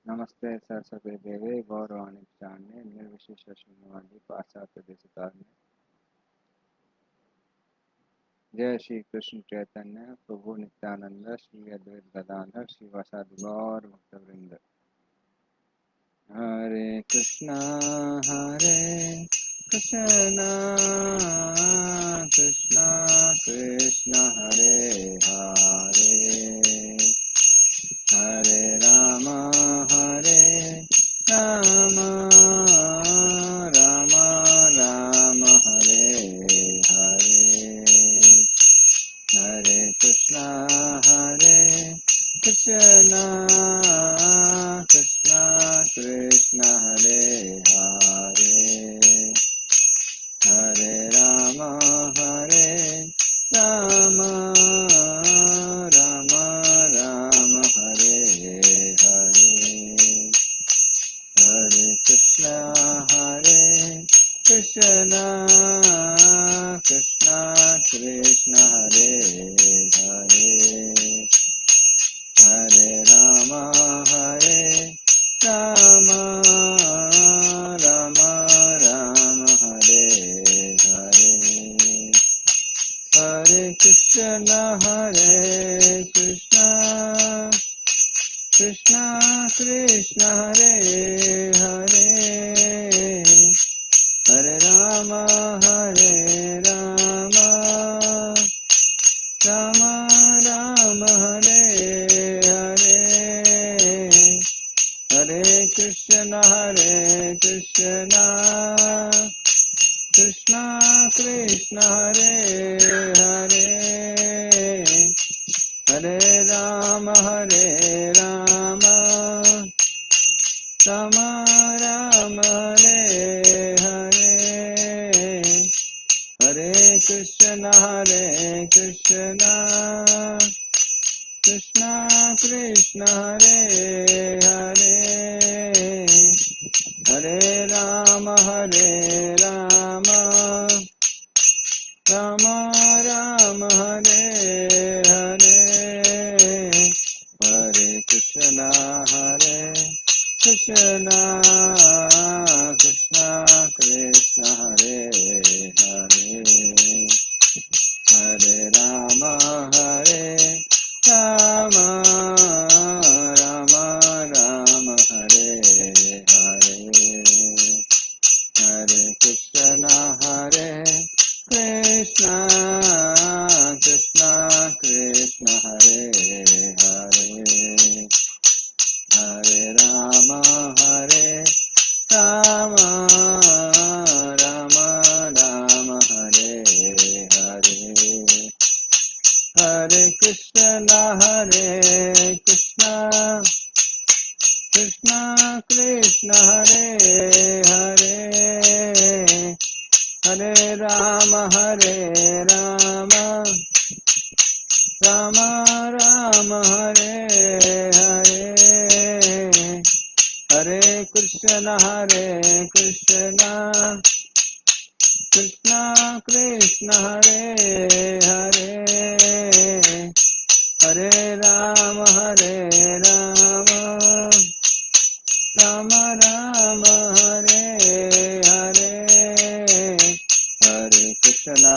नमस्ते सरस्वती देवी गौरवाणी चाण्य निर्विशेष शून्यवादी पाश्चात्य देशतारिणे। जय श्री कृष्ण चैतन्य प्रभु नित्यानंद श्री अद्वैत गदाधर श्रीवासादि गौर भक्तवृंद। हरे कृष्णा कृष्णा कृष्णा हरे हरे, हरे राम राम राम हरे हरे, हरे कृष्णा कृष्णा कृष्णा हरे हरे, हरे राम राम राम हरे हरे, हरे कृष्णा कृष्णा कृष्णा हरे हरे, हरे राम राम राम हरे हरे, हरे कृष्णा कृष्णा हरे हरे, हरे राम राम हरे हरे, हरे कृष्णा कृष्णा हरे हरे, हरे राम राम हरे हरे, हरे कृष्णा कृष्णा हरे हरे, हरे राम राम हरे हरे, हरे कृष्णा कृष्णा हरे हरे, हरे राम राम राम हरे हरे, हरे कृष्णा कृष्णा हरे हरे, हरे राम राम राम हरे हरे, हरे कृष्णा कृष्णा हरे हरे, हरे राम राम हरे हरे, हरे कृष्णा कृष्णा हरे हरे, हरे राम राम हरे हरे, हरे कृष्णा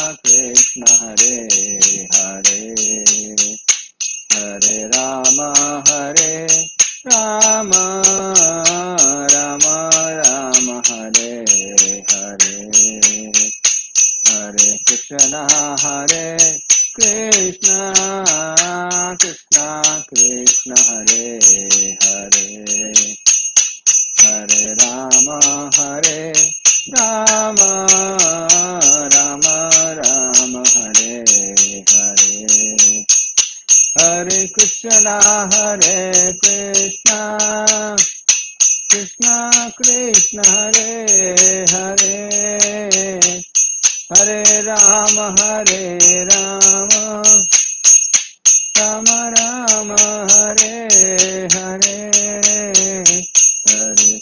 कृष्णा हरे हरे, हरे राम राम राम हरे हरे, हरे कृष्णा कृष्णा हरे हरे, हरे राम राम राम हरे हरे, हरे कृष्णा कृष्णा हरे हरे, हरे राम राम हरे हरे, हरे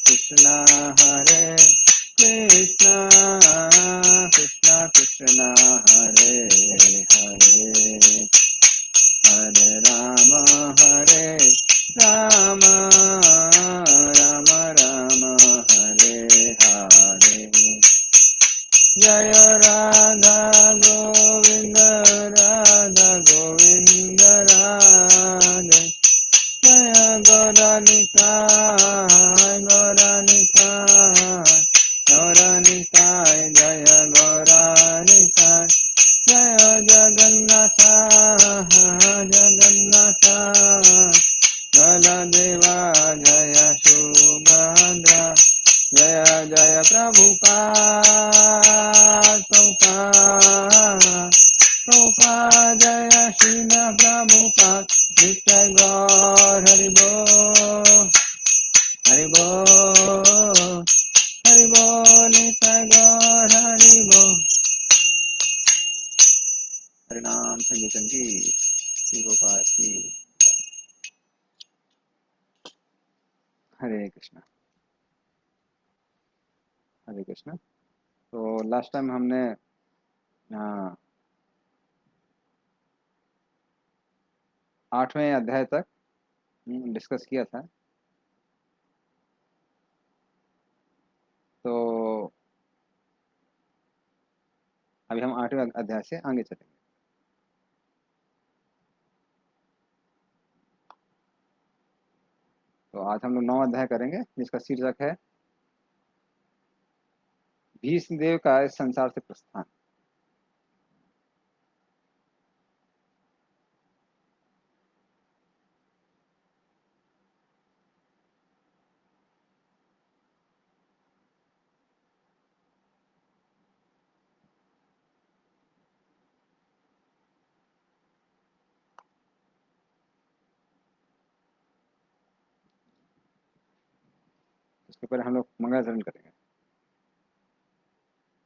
कृष्णा कृष्णा हरे हरे, हरे जय श्रील प्रभुपाद नित्य गौर हरि बोल हरि बोल हरि बोल नित्य गौर हरि बोल। हरिनाम संकीर्तन की श्री गोपाल की हरे कृष्णा हरे कृष्णा। तो लास्ट टाइम हमने हाँ 8वें अध्याय तक डिस्कस किया था। तो अभी हम 8वें अध्याय से आगे चलेंगे। तो आज हम लोग 9वां अध्याय करेंगे जिसका शीर्षक है भीष्मदेव का इस संसार से प्रस्थान। उसके पहले हम लोग मंगलाचरण करेंगे।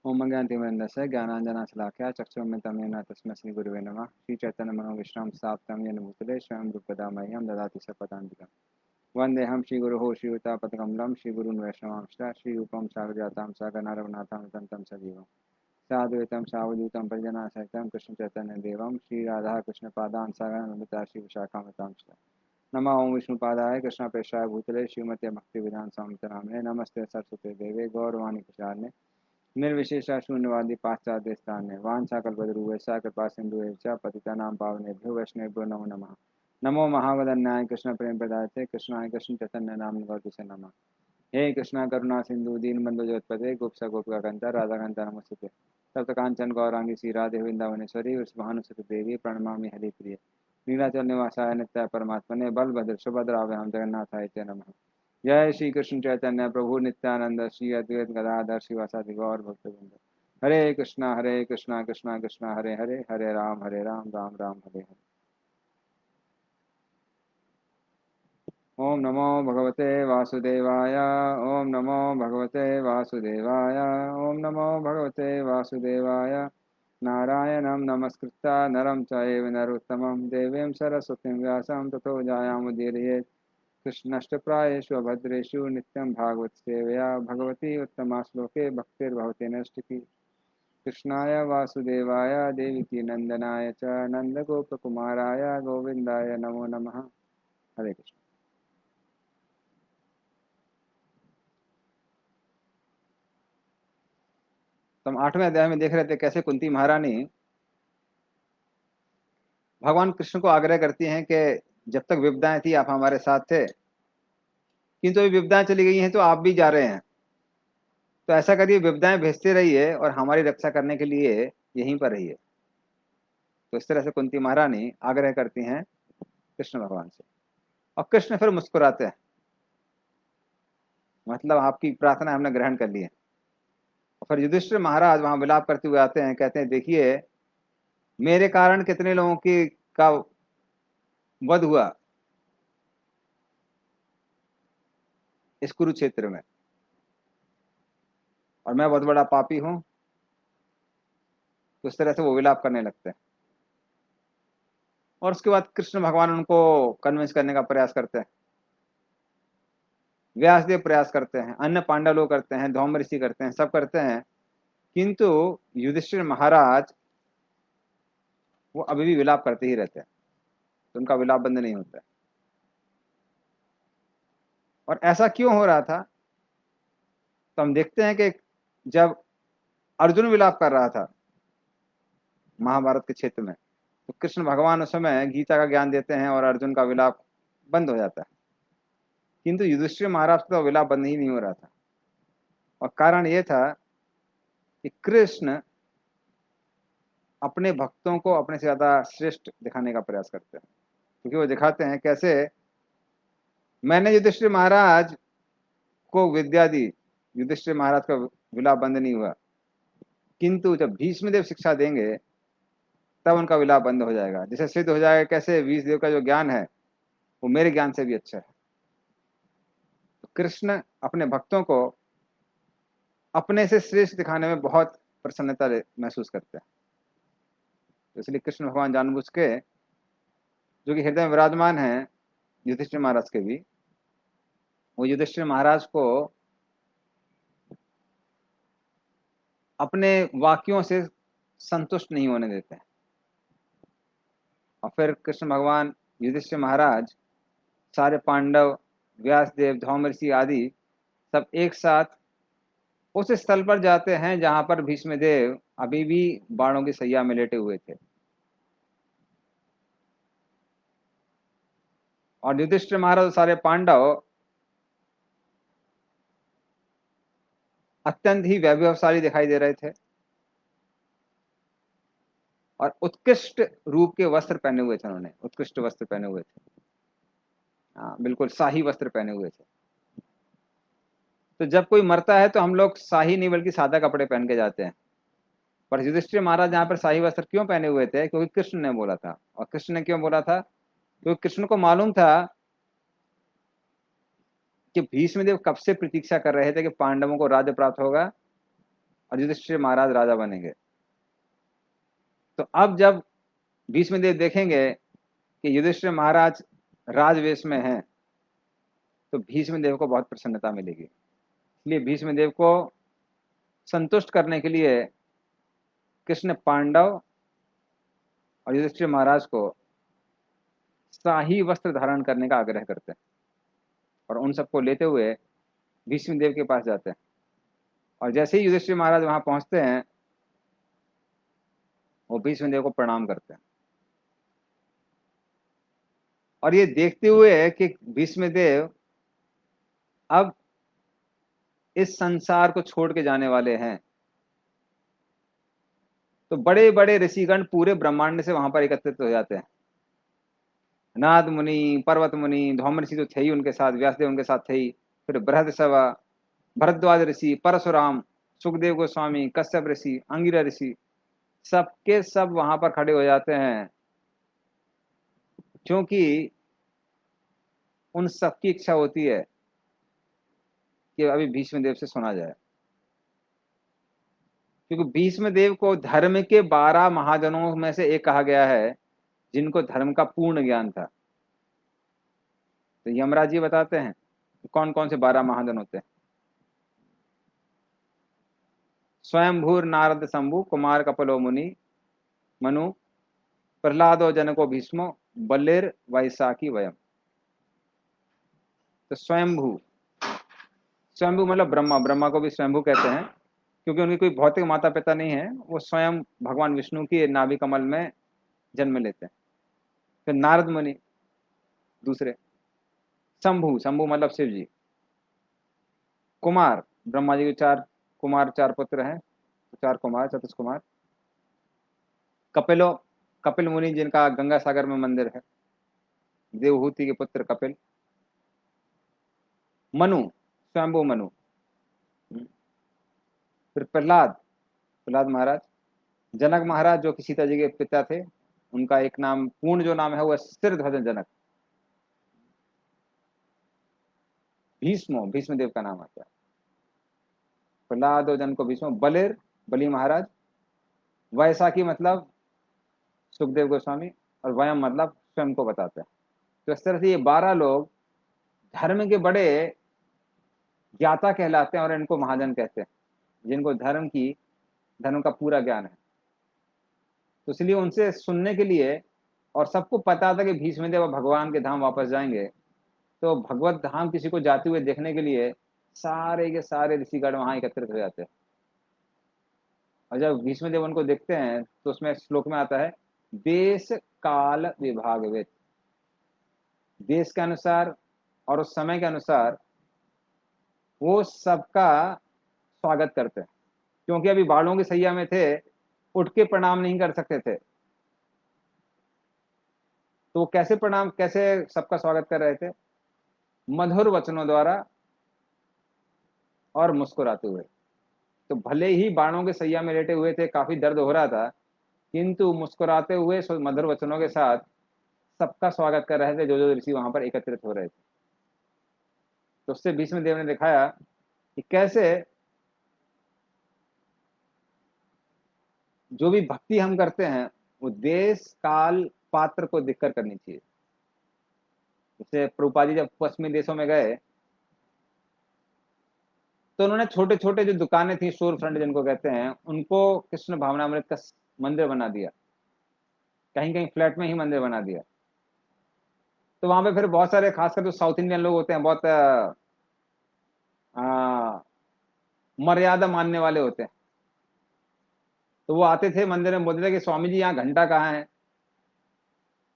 ओम मंगलांतिमरन्दस्य ज्ञानांजनाशलाकया चक्षुरुन्मिलितं तस्मै श्री गुरुवे नमः। श्री चैतन्य मनोविश्राम स्थापितं येन भूतले स्वयं रूपदा मह्यं ददाति सपदान्तिकम्। वन्देऽहं श्रीगुरुः श्रीयुतापदकमलं श्रीगुरून् वैष्णवांश्च श्रीरूपं साग्रजातं सागरनाथं तं सजीवम् साद्वैतं सावधूतं परिजनासहितं कृष्णचैतन्यदेवं श्रीराधाकृष्णपादान् सागरनन्दिता श्रीविशाखान्वितांश्च नमो ओं विष्णुपादाय कृष्णप्रेष्ठाय भूतले श्रीमते भक्तिवेदान्त स्वामी नामिने नमस्ते सरस्वती देवे गौरवाणी प्रचारणे निर्विशेषा शून्यवादी पाश्चात्य स्थाने वाञ्छाकल्पतरुभ्यश्च कृपा सिन्धुभ्यश्च पतितानां पावनेभ्यो वैष्णवेभ्यो नमो नमः। नमो महावदन्याय कृष्ण प्रेम प्रदायते कृष्णाय कृष्ण चैतन्य नाम गौरतिसे नमः। हे कृष्णा करुणा सिंधु दीनबंधु जगत्पते गोपसा गोपिका कांता राधा कांता नमस्ते। तप्त कांचन गौरांगी श्री राधे वृंदावनेश्वरी वृषभानुसुते देवी प्रणमामि हरिप्रिय नीलाचल निवासाय नित्याय परमात्मने बलभद्र सुभद्राभ्याम जगन्नाथाय च नमः। जय श्री कृष्ण चैतन्य प्रभु नित्यानंद श्री अद्वैत गदाधर शिवासादि गौर भक्तवृंद। हरे कृष्णा कृष्णा कृष्णा हरे हरे हरे राम राम राम हरे हरे। ओम नमो भगवते वासुदेवाय ओम नमो भगवते वासुदेवाय ओम नमो भगवते वासुदेवाय। नारायणं नमस्कृत्य नरं चैव नरोत्तमं देवीं सरस्वतीं व्यासं ततो जायामुदीरयेत्। कृष्णष्टप्रायेषु भद्रेषु नित्यं भागवत सेवया भगवती उत्तमा श्लोके भक्तिर्भवति नष्टिकी। कृष्णाय वासुदेवाय देवकी नंदनाय च नंदगोपकुमाराय गोविंदाय नमो नमः। हरे कृष्ण। तो हम 8वें अध्याय में देख रहे थे कैसे कुंती महारानी भगवान कृष्ण को आग्रह करती हैं कि जब तक विपदाएं थी आप हमारे साथ थे, किंतु अभी विपदाएं चली गई हैं तो आप भी जा रहे हैं, तो ऐसा करिए विपदाएं भेजते रहिए और हमारी रक्षा करने के लिए यहीं पर रहिए। तो इस तरह से कुंती महारानी आग्रह करती हैं कृष्ण भगवान से और कृष्ण फिर मुस्कुराते हैं, मतलब आपकी प्रार्थना हमने ग्रहण कर ली है। और फिर युधिष्ठिर महाराज वहां विलाप करते हुए आते हैं, कहते हैं देखिए मेरे कारण कितने लोगों की का वध हुआ इस कुरुक्षेत्र में, और मैं बहुत बड़ा पापी हूं। तो इस तरह से वो विलाप करने लगते हैं और उसके बाद कृष्ण भगवान उनको कन्विंस करने का प्रयास करते हैं। व्यासदेव प्रयास करते हैं, अन्य पांडव लोग करते हैं, धौम ऋषि करते हैं, सब करते हैं, किंतु युधिष्ठिर महाराज वो अभी भी विलाप करते ही रहते हैं, तो उनका विलाप बंद नहीं होता है। और ऐसा क्यों हो रहा था, तो हम देखते हैं कि जब अर्जुन विलाप कर रहा था महाभारत के क्षेत्र में, तो कृष्ण भगवान उस समय गीता का ज्ञान देते हैं और अर्जुन का विलाप बंद हो जाता है। किंतु युधिष्ठिर महाराज का विलाप बंद ही नहीं हो रहा था, और कारण ये था कि कृष्ण अपने भक्तों को अपने से ज्यादा श्रेष्ठ दिखाने का प्रयास करते हैं, क्योंकि वो दिखाते हैं कैसे मैंने युधिष्ठिर महाराज को विद्या दी, युधिष्ठिर महाराज का विलाप बंद नहीं हुआ, किंतु जब भीष्मदेव शिक्षा देंगे तब उनका विलाप बंद हो जाएगा। जिसे सिद्ध हो जाएगा कैसे, विष्णु देव का जो ज्ञान है वो मेरे ज्ञान से भी अच्छा है। तो कृष्ण अपने भक्तों को अपने से श्रेष्ठ दिखाने में बहुत प्रसन्नता महसूस करते हैं। तो इसलिए कृष्ण भगवान जानबूझ के, जो कि हृदय में विराजमान है युधिष्ठिर महाराज के भी, वो युधिष्ठिर महाराज को अपने वाक्यों से संतुष्ट नहीं होने देते हैं। और फिर कृष्ण भगवान, युधिष्ठिर महाराज, सारे पांडव, व्यासदेव, धौम ऋषि आदि सब एक साथ उस स्थल पर जाते हैं जहां पर भीष्म देव अभी भी बाणों की सैया में लेटे हुए थे। और युधिष्ठिर महाराज और सारे पांडव अत्यंत ही वैभवशाली दिखाई दे रहे थे और उत्कृष्ट रूप के वस्त्र पहने हुए थे। उन्होंने उत्कृष्ट वस्त्र पहने हुए थे। हाँ, बिल्कुल शाही वस्त्र पहने हुए थे। तो जब कोई मरता है तो हम लोग शाही नहीं बल्कि सादा कपड़े पहन के जाते हैं। पर युधिष्ठिर महाराज यहाँ पर शाही वस्त्र क्यों पहने हुए थे? क्योंकि कृष्ण ने बोला था। और कृष्ण ने क्यों बोला था? क्योंकि कृष्ण को मालूम था कि भीष्म देव कब से प्रतीक्षा कर रहे थे कि पांडवों को राज्य प्राप्त होगा और युधिष्ठिर महाराज राजा बनेंगे। तो अब जब भीष्म देव देखेंगे कि युधिष्ठिर महाराज राजवेश में हैं तो भीष्म देव को बहुत प्रसन्नता मिलेगी। इसलिए भीष्म देव को संतुष्ट करने के लिए कृष्ण पांडव और युधिष्ठिर महाराज को शाही वस्त्र धारण करने का आग्रह करते हैं और उन सबको लेते हुए भीष्म देव के पास जाते हैं। और जैसे ही युधिष्ठिर महाराज वहां पहुंचते हैं वो भीष्म देव को प्रणाम करते हैं। और ये देखते हुए कि भीष्म देव अब इस संसार को छोड़ के जाने वाले हैं, तो बड़े बड़े ऋषिगण पूरे ब्रह्मांड से वहां पर एकत्रित हो जाते हैं। नाद मुनि, पर्वत मुनि, धौम ऋषि तो थे ही उनके साथ, व्यासदेव उनके साथ थे ही, फिर बृहद सभा, भरद्वाज ऋषि, परशुराम, सुखदेव गोस्वामी, कश्यप ऋषि, अंगिरा ऋषि, सबके सब वहां पर खड़े हो जाते हैं क्योंकि उन सबकी इच्छा होती है कि अभी भीष्म देव से सुना जाए। क्योंकि भीष्म देव को धर्म के 12 महाजनों में से एक कहा गया है जिनको धर्म का पूर्ण ज्ञान था। तो यमराज जी बताते हैं कौन कौन से 12 महाजन होते हैं। स्वयंभूर नारद शंभु कुमार कपलो मुनि मनु प्रहलादो जनको भीष्मो बलिर वैसाखी वयम। तो स्वयंभू, स्वयंभू मतलब ब्रह्मा, ब्रह्मा को भी स्वयंभू कहते हैं क्योंकि उनकी कोई भौतिक माता पिता नहीं है, वो स्वयं भगवान विष्णु की नाभि कमल में जन्म लेते हैं। फिर नारद मुनि दूसरे, शंभु, शंभु मतलब शिव जी, कुमार, ब्रह्मा जी के 4 कुमार, 4 पुत्र हैं, 4 कुमार, चतुष कुमार। कपिलो, कपिल मुनि जिनका गंगा सागर में मंदिर है, देवहूति के पुत्र कपिल। मनु, स्वयंभू मनु। फिर प्रहलाद, प्रहलाद महाराज। जनक महाराज जो कि सीता जी के पिता थे, उनका एक नाम, पूर्ण जो नाम है वो सिरध्वज जनक। भीष्मो, भीष्म देव का नाम आता है। प्रहलाद जन को भीष्म, बलिर, बलि महाराज, वैसाखी मतलब सुखदेव गोस्वामी, और वयम मतलब स्वयं को बताते हैं। तो इस तरह से ये 12 लोग धर्म के बड़े ज्ञाता कहलाते हैं और इनको महाजन कहते हैं, जिनको धर्म का पूरा ज्ञान है। तो इसलिए उनसे सुनने के लिए, और सबको पता था कि भीष्म देव भगवान के धाम वापस जाएंगे, तो भगवत धाम किसी को जाते हुए देखने के लिए सारे के सारे ऋषिगण वहां एकत्रित हो जाते हैं। और जब भीष्म देव उनको देखते हैं तो उसमें श्लोक में आता है देश काल विभागवित, देश के अनुसार और उस समय के अनुसार वो सबका स्वागत करते हैं। क्योंकि अभी बालों की सैया में थे, उठ के प्रणाम नहीं कर सकते थे, तो कैसे प्रणाम, कैसे सबका स्वागत कर रहे थे? मधुर वचनों द्वारा और मुस्कुराते हुए। तो भले ही बाणों के सैया में लेटे हुए थे, काफी दर्द हो रहा था, किंतु मुस्कुराते हुए मधुर वचनों के साथ सबका स्वागत कर रहे थे जो ऋषि वहां पर एकत्रित हो रहे थे। तो उससे भीष्म देव ने दिखाया कि कैसे जो भी भक्ति हम करते हैं वो देश काल पात्र को देखकर करनी चाहिए। जैसे प्रभुपाद जी जब पश्चिमी देशों में गए तो उन्होंने छोटे छोटे जो दुकानें थी, स्टोर फ्रंट जिनको कहते हैं, उनको कृष्ण भावनामृत का मंदिर बना दिया, कहीं कहीं फ्लैट में ही मंदिर बना दिया। तो वहां पे फिर बहुत सारे खासकर जो साउथ इंडियन लोग होते हैं, बहुत मर्यादा मानने वाले होते हैं। तो वो आते थे मंदिर में, बोलते थे कि स्वामी जी यहाँ घंटा कहाँ है,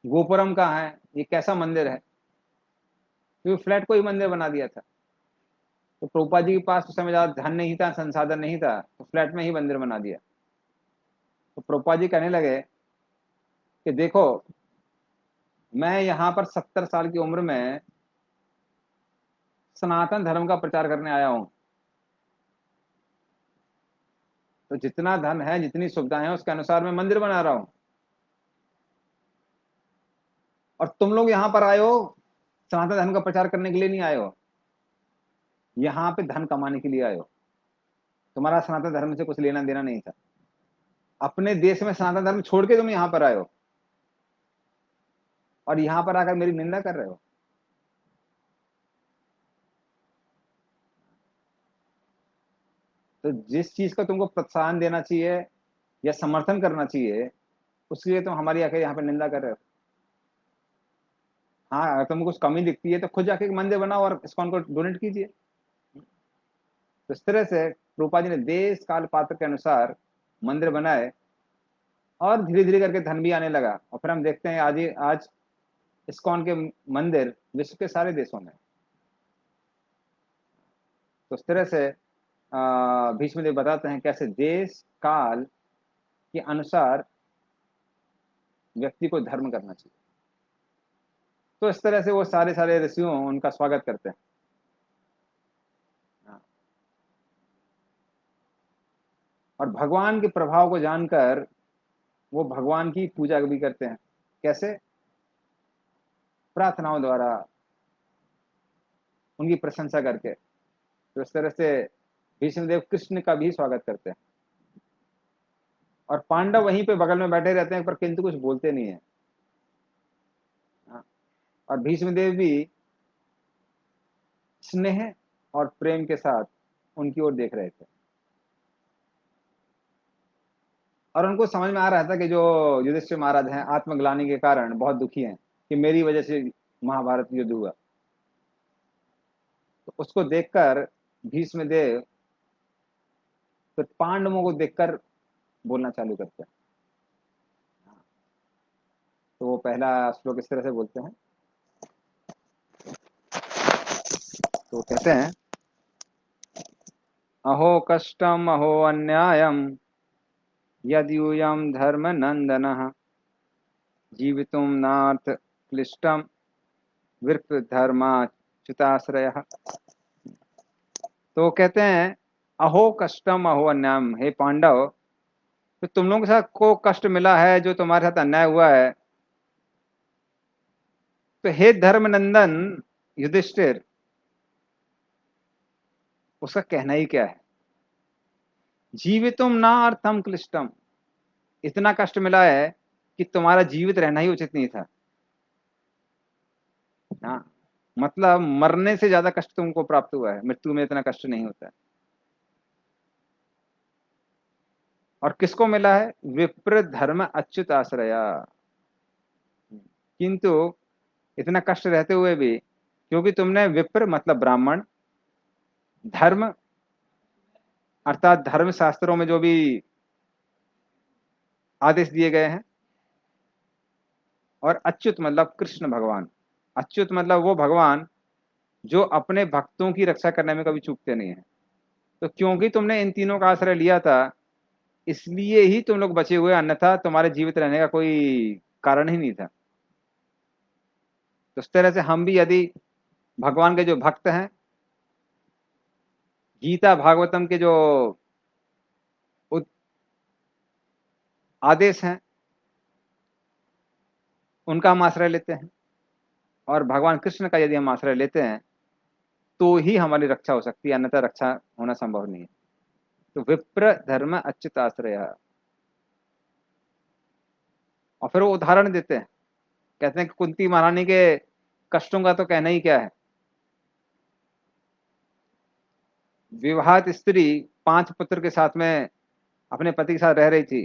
गोपुरम कहाँ है, ये कैसा मंदिर है। क्योंकि फ्लैट को ही मंदिर बना दिया था। तो प्रभुपाद जी के पास उस समय ज्यादा धन नहीं था, संसाधन नहीं था, तो फ्लैट में ही मंदिर बना दिया। तो प्रभुपाद जी कहने लगे कि देखो, मैं यहाँ पर 70 साल की उम्र में सनातन धर्म का प्रचार करने आया हूँ। तो जितना धन है, जितनी सुविधाएं हैं, उसके अनुसार मैं मंदिर बना रहा हूँ। और तुम लोग यहाँ पर आए हो सनातन धर्म का प्रचार करने के लिए नहीं आए हो, यहाँ पे धन कमाने के लिए आए हो। तुम्हारा सनातन धर्म से कुछ लेना देना नहीं था। अपने देश में सनातन धर्म छोड़ के तुम यहाँ पर आए हो और यहाँ पर आकर मेरी निंदा कर रहे हो। तो जिस चीज का तुमको प्रोत्साहन देना चाहिए या समर्थन करना चाहिए, उसके लिए तुम हमारी आकर यहाँ पर निंदा कर रहे हो। हाँ, अगर तुमको कुछ कमी दिखती है तो खुद जाके एक मंदिर बनाओ और इस्कॉन को डोनेट कीजिए। तो इस तरह से रूपा जी ने देश काल पात्र के अनुसार मंदिर बनाए और धीरे धीरे करके धन भी आने लगा। और फिर हम देखते हैं आज इस्कॉन के मंदिर विश्व के सारे देशों में। तो इस तरह से भीष्म देव बताते हैं कैसे देश काल के अनुसार व्यक्ति को धर्म करना चाहिए। तो इस तरह से वो सारे सारे ऋषियों उनका स्वागत करते हैं। और भगवान के प्रभाव को जानकर वो भगवान की पूजा भी करते हैं। कैसे? प्रार्थनाओं द्वारा, उनकी प्रशंसा करके। तो इस तरह से भीष्मदेव कृष्ण का भी स्वागत करते हैं। और पांडव वहीं पे बगल में बैठे रहते हैं पर किंतु कुछ बोलते नहीं है। और भीष्मदेव भी स्नेह और प्रेम के साथ उनकी ओर देख रहे थे। और उनको समझ में आ रहा था कि जो युधिष्ठिर महाराज हैं आत्मग्लानि के कारण बहुत दुखी हैं कि मेरी वजह से महाभारत युद्ध हुआ। तो उसको देखकर भीष्मदेव तो पांडवों को देखकर बोलना चालू करते हैं। तो वो पहला श्लोक इस तरह से बोलते हैं। तो कहते हैं, अहो कष्टम अहो अन्यायम यद्यूयम धर्म नंदन जीवितुम नार्थ क्लिष्टम विप्र धर्माच्युताश्रय। तो कहते हैं, अहो कष्टम अहो अन्यायम, हे पांडव, तो तुम लोगों के साथ को कष्ट मिला है, जो तुम्हारे साथ अन्याय हुआ है, तो हे धर्मनंदन युधिष्ठिर, उसका कहना ही क्या है। जीवितुम ना अर्थम क्लिष्टम, इतना कष्ट मिला है कि तुम्हारा जीवित रहना ही उचित नहीं था। हाँ, मतलब मरने से ज्यादा कष्ट तुमको प्राप्त हुआ है, मृत्यु में इतना कष्ट नहीं होता है। और किसको मिला है? विप्र धर्म अच्युत आश्रया। किंतु इतना कष्ट रहते हुए भी, क्योंकि तुमने विप्र मतलब ब्राह्मण, धर्म अर्थात धर्म शास्त्रों में जो भी आदेश दिए गए हैं, और अच्युत मतलब कृष्ण भगवान। अच्युत मतलब वो भगवान जो अपने भक्तों की रक्षा करने में कभी चूकते नहीं है। तो क्योंकि तुमने इन तीनों का आश्रय लिया था, इसलिए ही तुम लोग बचे हुए, अन्यथा तुम्हारे जीवित रहने का कोई कारण ही नहीं था। तो इस तरह से हम भी यदि भगवान के जो भक्त हैं, गीता भागवतम के जो आदेश हैं, उनका हम आश्रय लेते हैं, और भगवान कृष्ण का यदि हम आश्रय लेते हैं तो ही हमारी रक्षा हो सकती है, अन्यथा रक्षा होना संभव नहीं है। तो विप्र धर्म अच्युत आश्रय। और फिर वो उदाहरण देते हैं, कहते हैं कि कुंती महारानी के कष्टों का तो कहना ही क्या है। विवाहित स्त्री 5 पुत्र के साथ में अपने पति के साथ रह रही थी,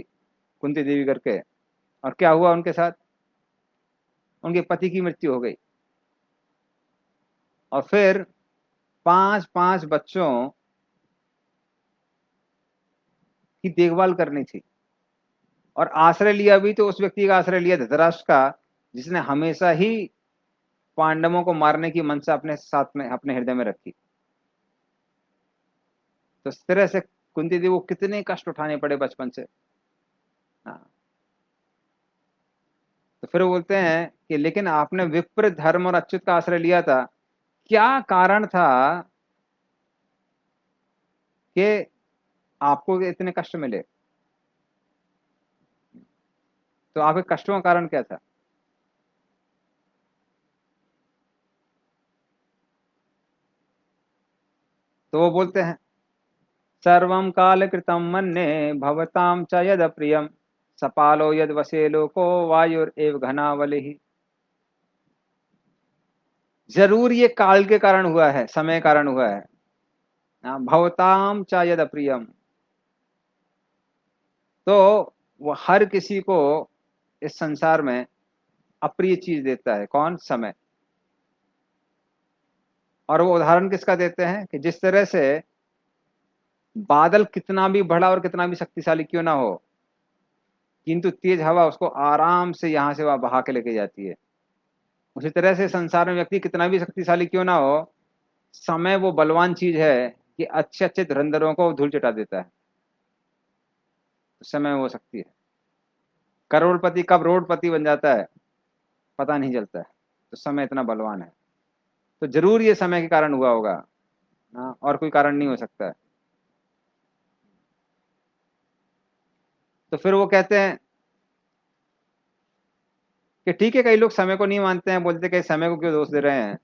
कुंती देवी करके, और क्या हुआ उनके साथ, उनके पति की मृत्यु हो गई। और फिर 5 बच्चों की देखभाल करनी थी, और आश्रय लिया भी तो उस व्यक्ति का आश्रय लिया, धृतराष्ट्र का, जिसने हमेशा ही पांडवों को मारने की मनसा अपने साथ में, अपने हृदय में रखी। तो इस तरह से कुंती देवी को कितने कष्ट उठाने पड़े बचपन से। हाँ। तो फिर वो बोलते हैं कि लेकिन आपने विप्र धर्म और अच्युत का आश्रय लिया था, क्या कारण था कि आपको इतने कष्ट मिले? तो आपके कष्टों का कारण क्या था? तो वो बोलते हैं, सर्वं काल कृतं मन्ये भवतां च यद प्रियम सपालो यद वसे लोको वायुरेव घनावलिः। जरूर ये काल के कारण हुआ है, समय कारण हुआ है। भवताम च यद प्रियम, तो वो हर किसी को इस संसार में अप्रिय चीज देता है। कौन? समय। और वो उदाहरण किसका देते हैं कि जिस तरह से बादल कितना भी बड़ा और कितना भी शक्तिशाली क्यों ना हो, किंतु तेज हवा उसको आराम से यहां से वहां बहा के लेके जाती है, उसी तरह से संसार में व्यक्ति कितना भी शक्तिशाली क्यों ना हो, समय वो बलवान चीज है कि अच्छे अच्छे धुरंधरों को धूल चटा देता है। तो समय वो शक्ति है। करोड़पति कब रोडपति बन जाता है पता नहीं चलता है। तो समय इतना बलवान है। तो जरूर ये समय के कारण हुआ होगा, हाँ, और कोई कारण नहीं हो सकता है। तो फिर वो कहते हैं कि ठीक है, कई लोग समय को नहीं मानते हैं, बोलते कि समय को क्यों दोष दे रहे हैं,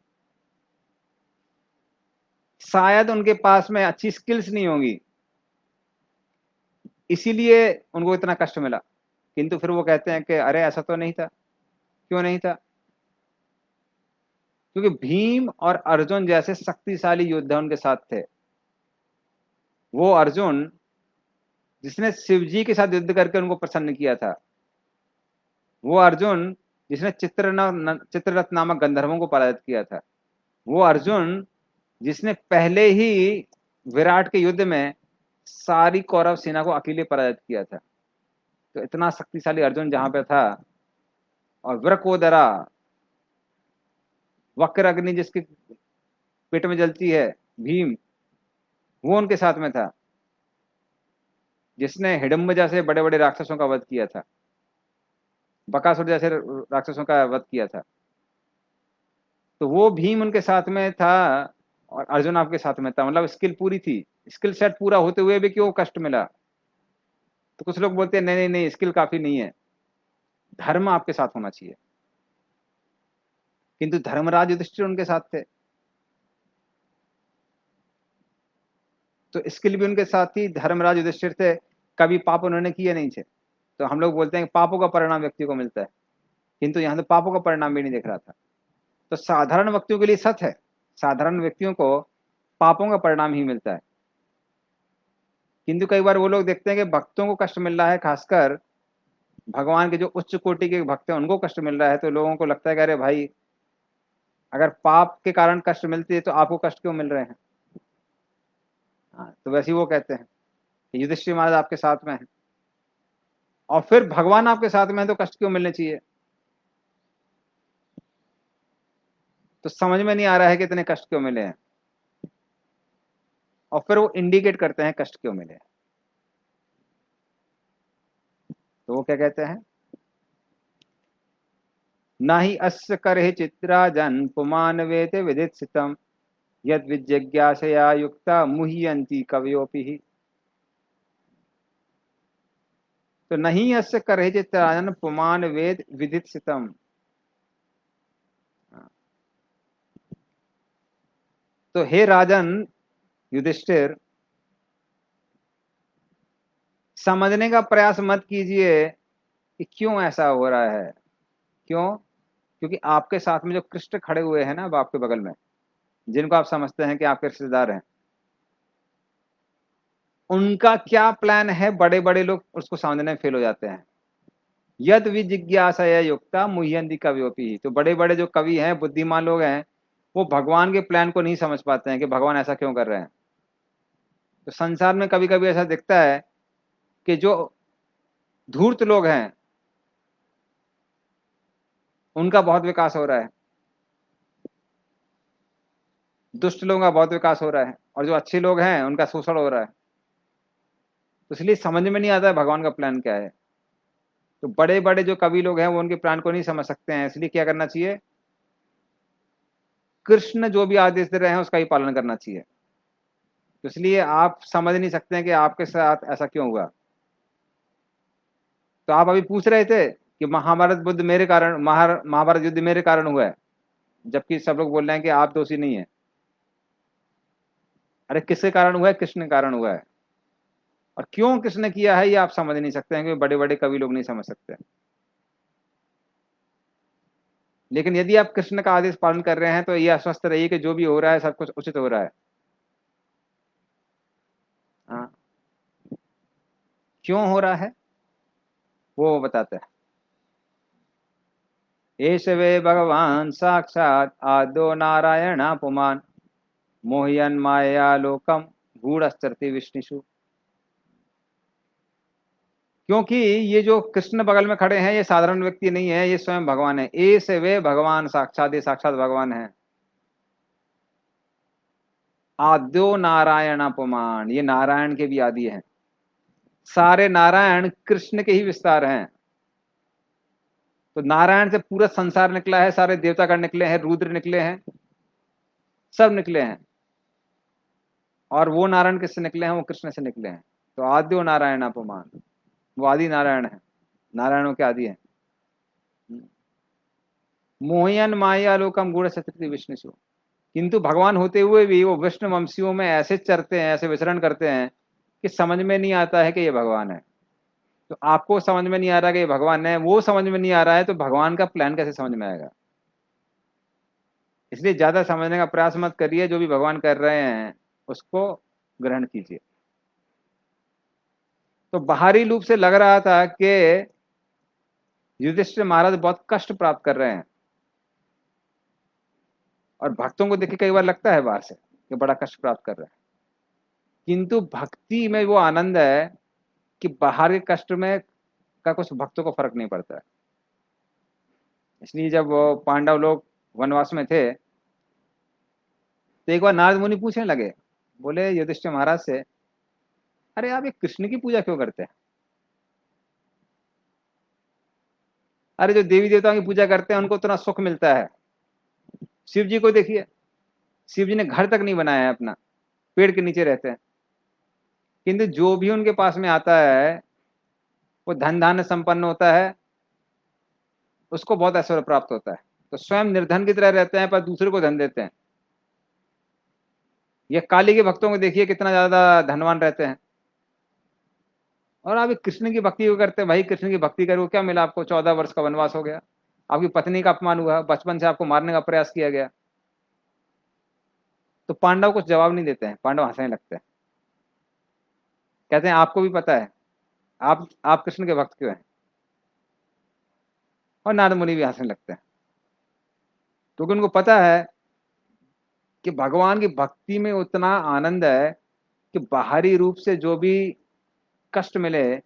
शायद उनके पास में अच्छी स्किल्स नहीं होंगी, इसीलिए उनको इतना कष्ट मिला। किंतु फिर वो कहते हैं कि अरे ऐसा तो नहीं था। क्यों नहीं था? क्योंकि भीम और अर्जुन जैसे शक्तिशाली योद्धा उनके साथ थे। वो अर्जुन जिसने शिवजी के साथ युद्ध करके उनको प्रसन्न किया था, वो अर्जुन जिसने चित्ररथ नामक गंधर्वों को पराजित किया था, वो अर्जुन जिसने पहले ही विराट के युद्ध में सारी कौरव सेना को अकेले पराजित किया था। तो इतना शक्तिशाली अर्जुन जहां पे था, और वृकोदरा, वक्र अग्नि जिसके पेट में जलती है, भीम, वो उनके साथ में था, जिसने हिडम्ब जैसे बड़े बड़े राक्षसों का वध किया था, बकासुर जैसे राक्षसों का वध किया था। तो वो भीम उनके साथ में था और अर्जुन आपके साथ में था, मतलब स्किल पूरी थी। स्किल सेट पूरा होते हुए भी क्यों कष्ट मिला? तो कुछ लोग बोलते हैं नहीं नहीं नहीं, स्किल काफी नहीं है, धर्म आपके साथ होना चाहिए। किंतु धर्मराज युधिष्ठिर उनके साथ थे, तो स्किल भी उनके साथ थी, धर्मराज युधिष्ठिर थे, कभी पाप उन्होंने किए नहीं थे। तो हम लोग बोलते हैं कि पापों का परिणाम व्यक्ति को मिलता है, किंतु यहाँ तो पापों का परिणाम भी नहीं दिख रहा था। तो साधारण व्यक्तियों के लिए सच है, साधारण व्यक्तियों को पापों का परिणाम ही मिलता है। किंतु कई बार वो लोग देखते हैं कि भक्तों को कष्ट मिल रहा है, खासकर भगवान के जो उच्च कोटि के भक्त हैं उनको कष्ट मिल रहा है, तो लोगों को लगता है कि अरे भाई, अगर पाप के कारण कष्ट मिलती है तो आपको कष्ट क्यों मिल रहे हैं? हाँ, तो वैसे ही वो कहते हैं कि युधिष्ठिर महाराज आपके साथ में है, और फिर भगवान आपके साथ में है तो कष्ट क्यों मिलने चाहिए? तो समझ में नहीं आ रहा है कि इतने कष्ट क्यों मिले हैं, और फिर वो इंडिकेट करते हैं कष्ट क्यों मिले हैं। तो वो क्या कहते हैं, ना ही अस्य करहि चित्राजन पुमान वेते विदित्सितम यद विजिज्ञासया युक्ता मुह्यंती कवयोपि। तो नहीं अस्य करे चित्राजन पुमान वेद विदित सितम। तो हे राजन युधिष्ठिर, समझने का प्रयास मत कीजिए कि क्यों ऐसा हो रहा है। क्यों? क्योंकि आपके साथ में जो कृष्ण खड़े हुए हैं ना, अब आपके बगल में, जिनको आप समझते हैं कि आपके रिश्तेदार हैं, उनका क्या प्लान है, बड़े बड़े लोग उसको समझने में फेल हो जाते हैं। यद विजिज्ञासा युक्ता मुह्यंती कवियोपि। तो बड़े बड़े जो कवि हैं, बुद्धिमान लोग हैं, वो भगवान के प्लान को नहीं समझ पाते हैं कि भगवान ऐसा क्यों कर रहे हैं। तो संसार में कभी कभी ऐसा दिखता है कि जो धूर्त लोग हैं उनका बहुत विकास हो रहा है, दुष्ट लोगों का बहुत विकास हो रहा है, और जो अच्छे लोग हैं उनका शोषण हो रहा है। तो इसलिए समझ में नहीं आता है भगवान का प्लान क्या है। तो बड़े बड़े जो कवि लोग हैं वो उनके प्लान को नहीं समझ सकते हैं। इसलिए क्या करना चाहिए, कृष्ण जो भी आदेश दे रहे हैं उसका ही पालन करना चाहिए। तो इसलिए आप समझ नहीं सकते हैं कि आपके साथ ऐसा क्यों हुआ। तो आप अभी पूछ रहे थे कि महाभारत युद्ध मेरे कारण, महाभारत युद्ध मेरे कारण हुआ है, जबकि सब लोग बोल रहे हैं कि आप दोषी नहीं है। अरे किसके कारण हुआ है? कृष्ण के कारण हुआ है। और क्यों किसने किया है ये आप समझ नहीं सकते हैं, क्योंकि बड़े बड़े कवि लोग नहीं समझ सकते। लेकिन यदि आप कृष्ण का आदेश पालन कर रहे हैं तो ये आश्वस्त रहिए कि जो भी हो रहा है सब कुछ उचित हो रहा है। हाँ, क्यों हो रहा है वो बताते हैं। एष वे भगवान साक्षात आदो नारायण पुमान मोहयन माया लोकम गूढ़श्चरति विष्णुषु। क्योंकि ये जो कृष्ण बगल में खड़े हैं ये साधारण व्यक्ति नहीं है, ये स्वयं भगवान है। एष वे भगवान साक्षात, ये साक्षात भगवान है। आद्यो नारायण अपमान, ये नारायण के भी आदि हैं। सारे नारायण कृष्ण के ही विस्तार हैं। तो नारायण से पूरा संसार निकला है, सारे देवतागण निकले हैं, रुद्र निकले हैं, सब निकले हैं। और वो नारायण किससे निकले हैं? वो कृष्ण से निकले हैं। तो आद्यो नारायण अपमान, वो आदि नारायण है, नारायणों के आदि है। मोहयन माया लोकम गुण सतृति विष्णु। किंतु भगवान होते हुए भी वो विष्णु वंशियों में ऐसे चरते हैं, ऐसे विचरण करते हैं कि समझ में नहीं आता है कि ये भगवान है। तो आपको समझ में नहीं आ रहा कि ये भगवान है, वो समझ में नहीं आ रहा है, तो भगवान का प्लान कैसे समझ में आएगा। इसलिए ज्यादा समझने का प्रयास मत करिए, जो भी भगवान कर रहे हैं उसको ग्रहण कीजिए। तो बाहरी रूप से लग रहा था कि युधिष्ठिर महाराज बहुत कष्ट प्राप्त कर रहे हैं, और भक्तों को देख के कई बार लगता है बाहर से कि बड़ा कष्ट प्राप्त कर रहे हैं। किंतु भक्ति में वो आनंद है कि बाहर के कष्ट में का कुछ भक्तों को फर्क नहीं पड़ता है। इसलिए जब वो पांडव लोग वनवास में थे तो एक बार नारद मुनि पूछने लगे, बोले युधिष्ठिर महाराज से, अरे आप ये कृष्ण की पूजा क्यों करते हैं? अरे जो देवी देवताओं की पूजा करते हैं उनको उतना सुख मिलता है। शिव जी को देखिए, शिव जी ने घर तक नहीं बनाया है अपना, पेड़ के नीचे रहते हैं। किंतु जो भी उनके पास में आता है वो धन धान्य संपन्न होता है, उसको बहुत ऐश्वर्य प्राप्त होता है। तो स्वयं निर्धन की तरह रहते हैं पर दूसरे को धन देते हैं। ये काली के भक्तों को देखिए कितना ज्यादा धनवान रहते हैं। और आप कृष्ण की भक्ति को करते हैं, भाई कृष्ण की भक्ति करो, क्या मिला आपको? 14 वर्ष का वनवास हो गया, आपकी पत्नी का अपमान हुआ, बचपन से आपको मारने का प्रयास किया गया। तो पांडव कुछ जवाब नहीं देते हैं, पांडव हंसने लगते हैं, कहते हैं आपको भी पता है आप कृष्ण के भक्त क्यों हैं। और नारद मुनि भी हंसने लगते हैं, क्योंकि उनको पता है कि भगवान की भक्ति में उतना आनंद है कि बाहरी रूप से जो भी कष्ट मिले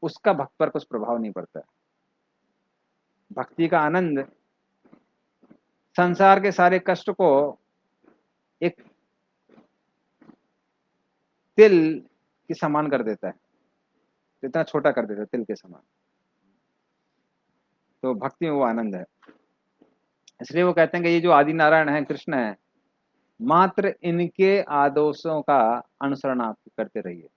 उसका भक्त पर कुछ प्रभाव नहीं पड़ता है। भक्ति का आनंद संसार के सारे कष्ट को एक तिल के समान कर देता है, इतना छोटा कर देता है तिल के समान। तो भक्ति में वो आनंद है। इसलिए वो कहते हैं कि ये जो आदि नारायण है, कृष्ण है, मात्र इनके आदेशों का अनुसरण आप करते रहिए।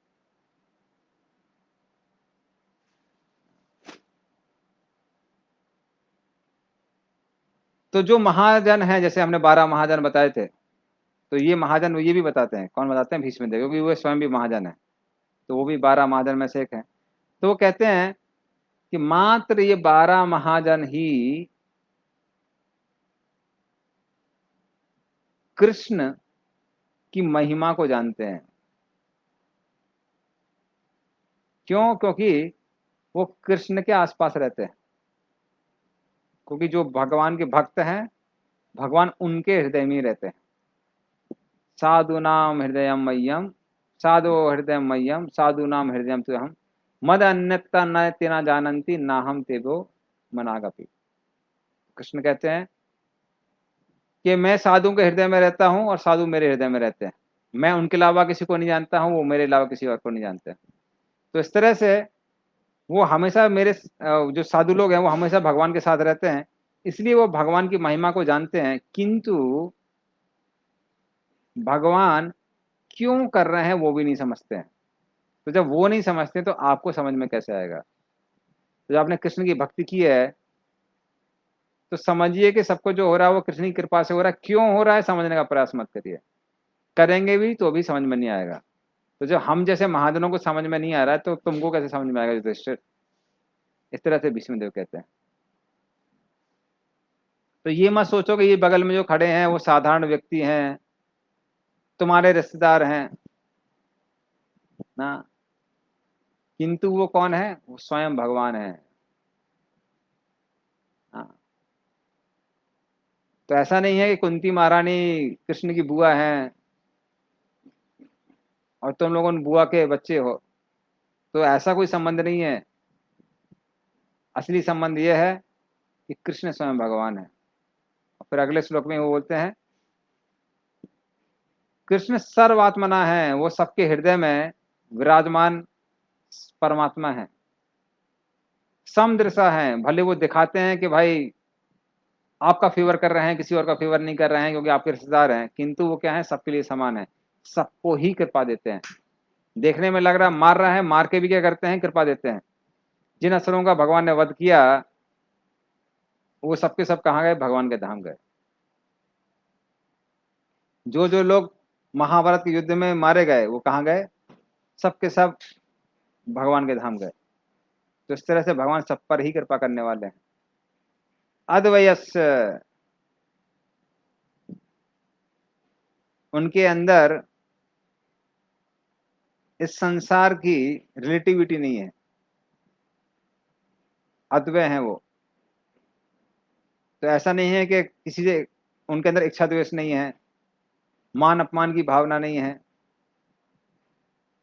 तो जो महाजन है, जैसे हमने 12 महाजन बताए थे, तो ये महाजन ये भी बताते हैं, कौन बताते हैं? भीष्म देव, क्योंकि वो स्वयं भी महाजन है, तो वो भी 12 महाजन में से एक है। तो वो कहते हैं कि मात्र ये 12 महाजन ही कृष्ण की महिमा को जानते हैं। क्यों? क्योंकि वो कृष्ण के आसपास रहते हैं, क्योंकि जो भगवान के भक्त हैं, भगवान उनके हृदय में ही रहते हैं। साधु नाम हृदय मह्यम, साधु हृदय मह्यम, साधु नाम हृदय तो हम मद अन्यता न तेना जानंती ना हम तेगो मनागपि। कृष्ण कहते हैं कि मैं साधु के हृदय में रहता हूँ और साधु मेरे हृदय में रहते हैं। मैं उनके अलावा किसी को नहीं जानता हूँ, वो मेरे अलावा किसी और को नहीं जानते। तो इस तरह से वो हमेशा मेरे जो साधु लोग हैं वो हमेशा भगवान के साथ रहते हैं, इसलिए वो भगवान की महिमा को जानते हैं। किंतु भगवान क्यों कर रहे हैं वो भी नहीं समझते हैं। तो जब वो नहीं समझते तो आपको समझ में कैसे आएगा? तो जब आपने कृष्ण की भक्ति की है तो समझिए कि सबको जो हो रहा है वो कृष्ण की कृपा से हो रहा है। क्यों हो रहा है समझने का प्रयास मत करिए, करेंगे भी तो भी समझ में नहीं आएगा। तो जब हम जैसे महाजनों को समझ में नहीं आ रहा है तो तुमको कैसे समझ में आएगा युधिष्ठिर? इस तरह से भीष्मदेव कहते हैं। तो ये मत सोचो कि ये बगल में जो खड़े हैं वो साधारण व्यक्ति हैं, तुम्हारे रिश्तेदार हैं ना, किंतु वो कौन है? वो स्वयं भगवान है। हाँ। तो ऐसा नहीं है कि कुंती महारानी कृष्ण की बुआ है और तुम लोगों ने बुआ के बच्चे हो, तो ऐसा कोई संबंध नहीं है। असली संबंध यह है कि कृष्ण स्वयं भगवान है। और फिर अगले श्लोक में वो बोलते हैं कृष्ण सर्वात्मना है, वो सबके हृदय में विराजमान परमात्मा है। समदृशा है, भले वो दिखाते हैं कि भाई आपका फेवर कर रहे हैं, किसी और का फेवर नहीं कर रहे हैं क्योंकि आपके रिश्तेदार हैं, किंतु वो क्या है? सबके लिए समान है, सबको ही कृपा देते हैं। देखने में लग रहा मार रहा है, मार के भी क्या करते हैं? कृपा देते हैं। जिन असुरों का भगवान ने वध किया वो सबके सब कहाँ गए? भगवान के धाम गए। जो जो लोग महाभारत के युद्ध में मारे गए वो कहाँ गए? सबके सब भगवान के धाम गए। तो इस तरह से भगवान सब पर ही कृपा करने वाले हैं। अद्वयस्य, उनके अंदर इस संसार की रिलेटिविटी नहीं है, अद्वय है वो। तो ऐसा नहीं है कि किसी से उनके अंदर इच्छा द्वेष नहीं है, मान अपमान की भावना नहीं है,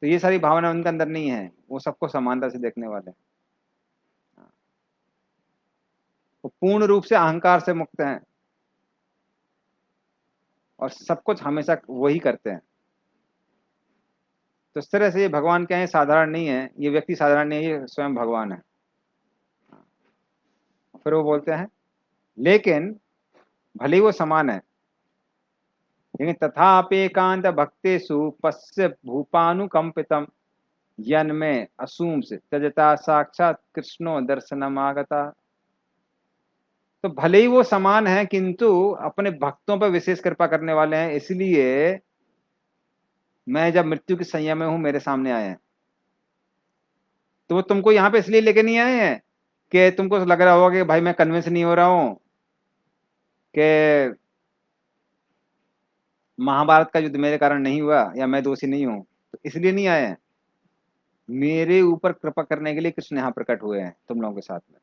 तो ये सारी भावना उनके अंदर नहीं है। वो सबको समानता से देखने वाले हैं। वो पूर्ण रूप से अहंकार से मुक्त हैं और सब कुछ हमेशा वही करते हैं। तो इस तरह से ये भगवान क्या है? साधारण नहीं है, ये व्यक्ति साधारण नहीं है, ये स्वयं भगवान है। फिर वो बोलते हैं लेकिन भले ही वो समान है, लेकिन तथापेकांत भक्तेषु पश्य भूपानुकंपितम यन्मे असूम से त्यजता साक्षात कृष्णो दर्शनमागता। तो भले ही वो समान है किंतु अपने भक्तों पर विशेष कृपा करने वाले हैं, इसलिए मैं जब मृत्यु की सैया में हूं मेरे सामने आए हैं। तो वो तुमको यहाँ पे इसलिए लेके नहीं आए हैं कि तुमको लग रहा होगा कि भाई मैं कन्विंस नहीं हो रहा हूँ कि महाभारत का युद्ध मेरे कारण नहीं हुआ या मैं दोषी नहीं हूं, तो इसलिए नहीं आए हैं। मेरे ऊपर कृपा करने के लिए कृष्ण यहाँ प्रकट हुए हैं तुम लोगों के साथ में,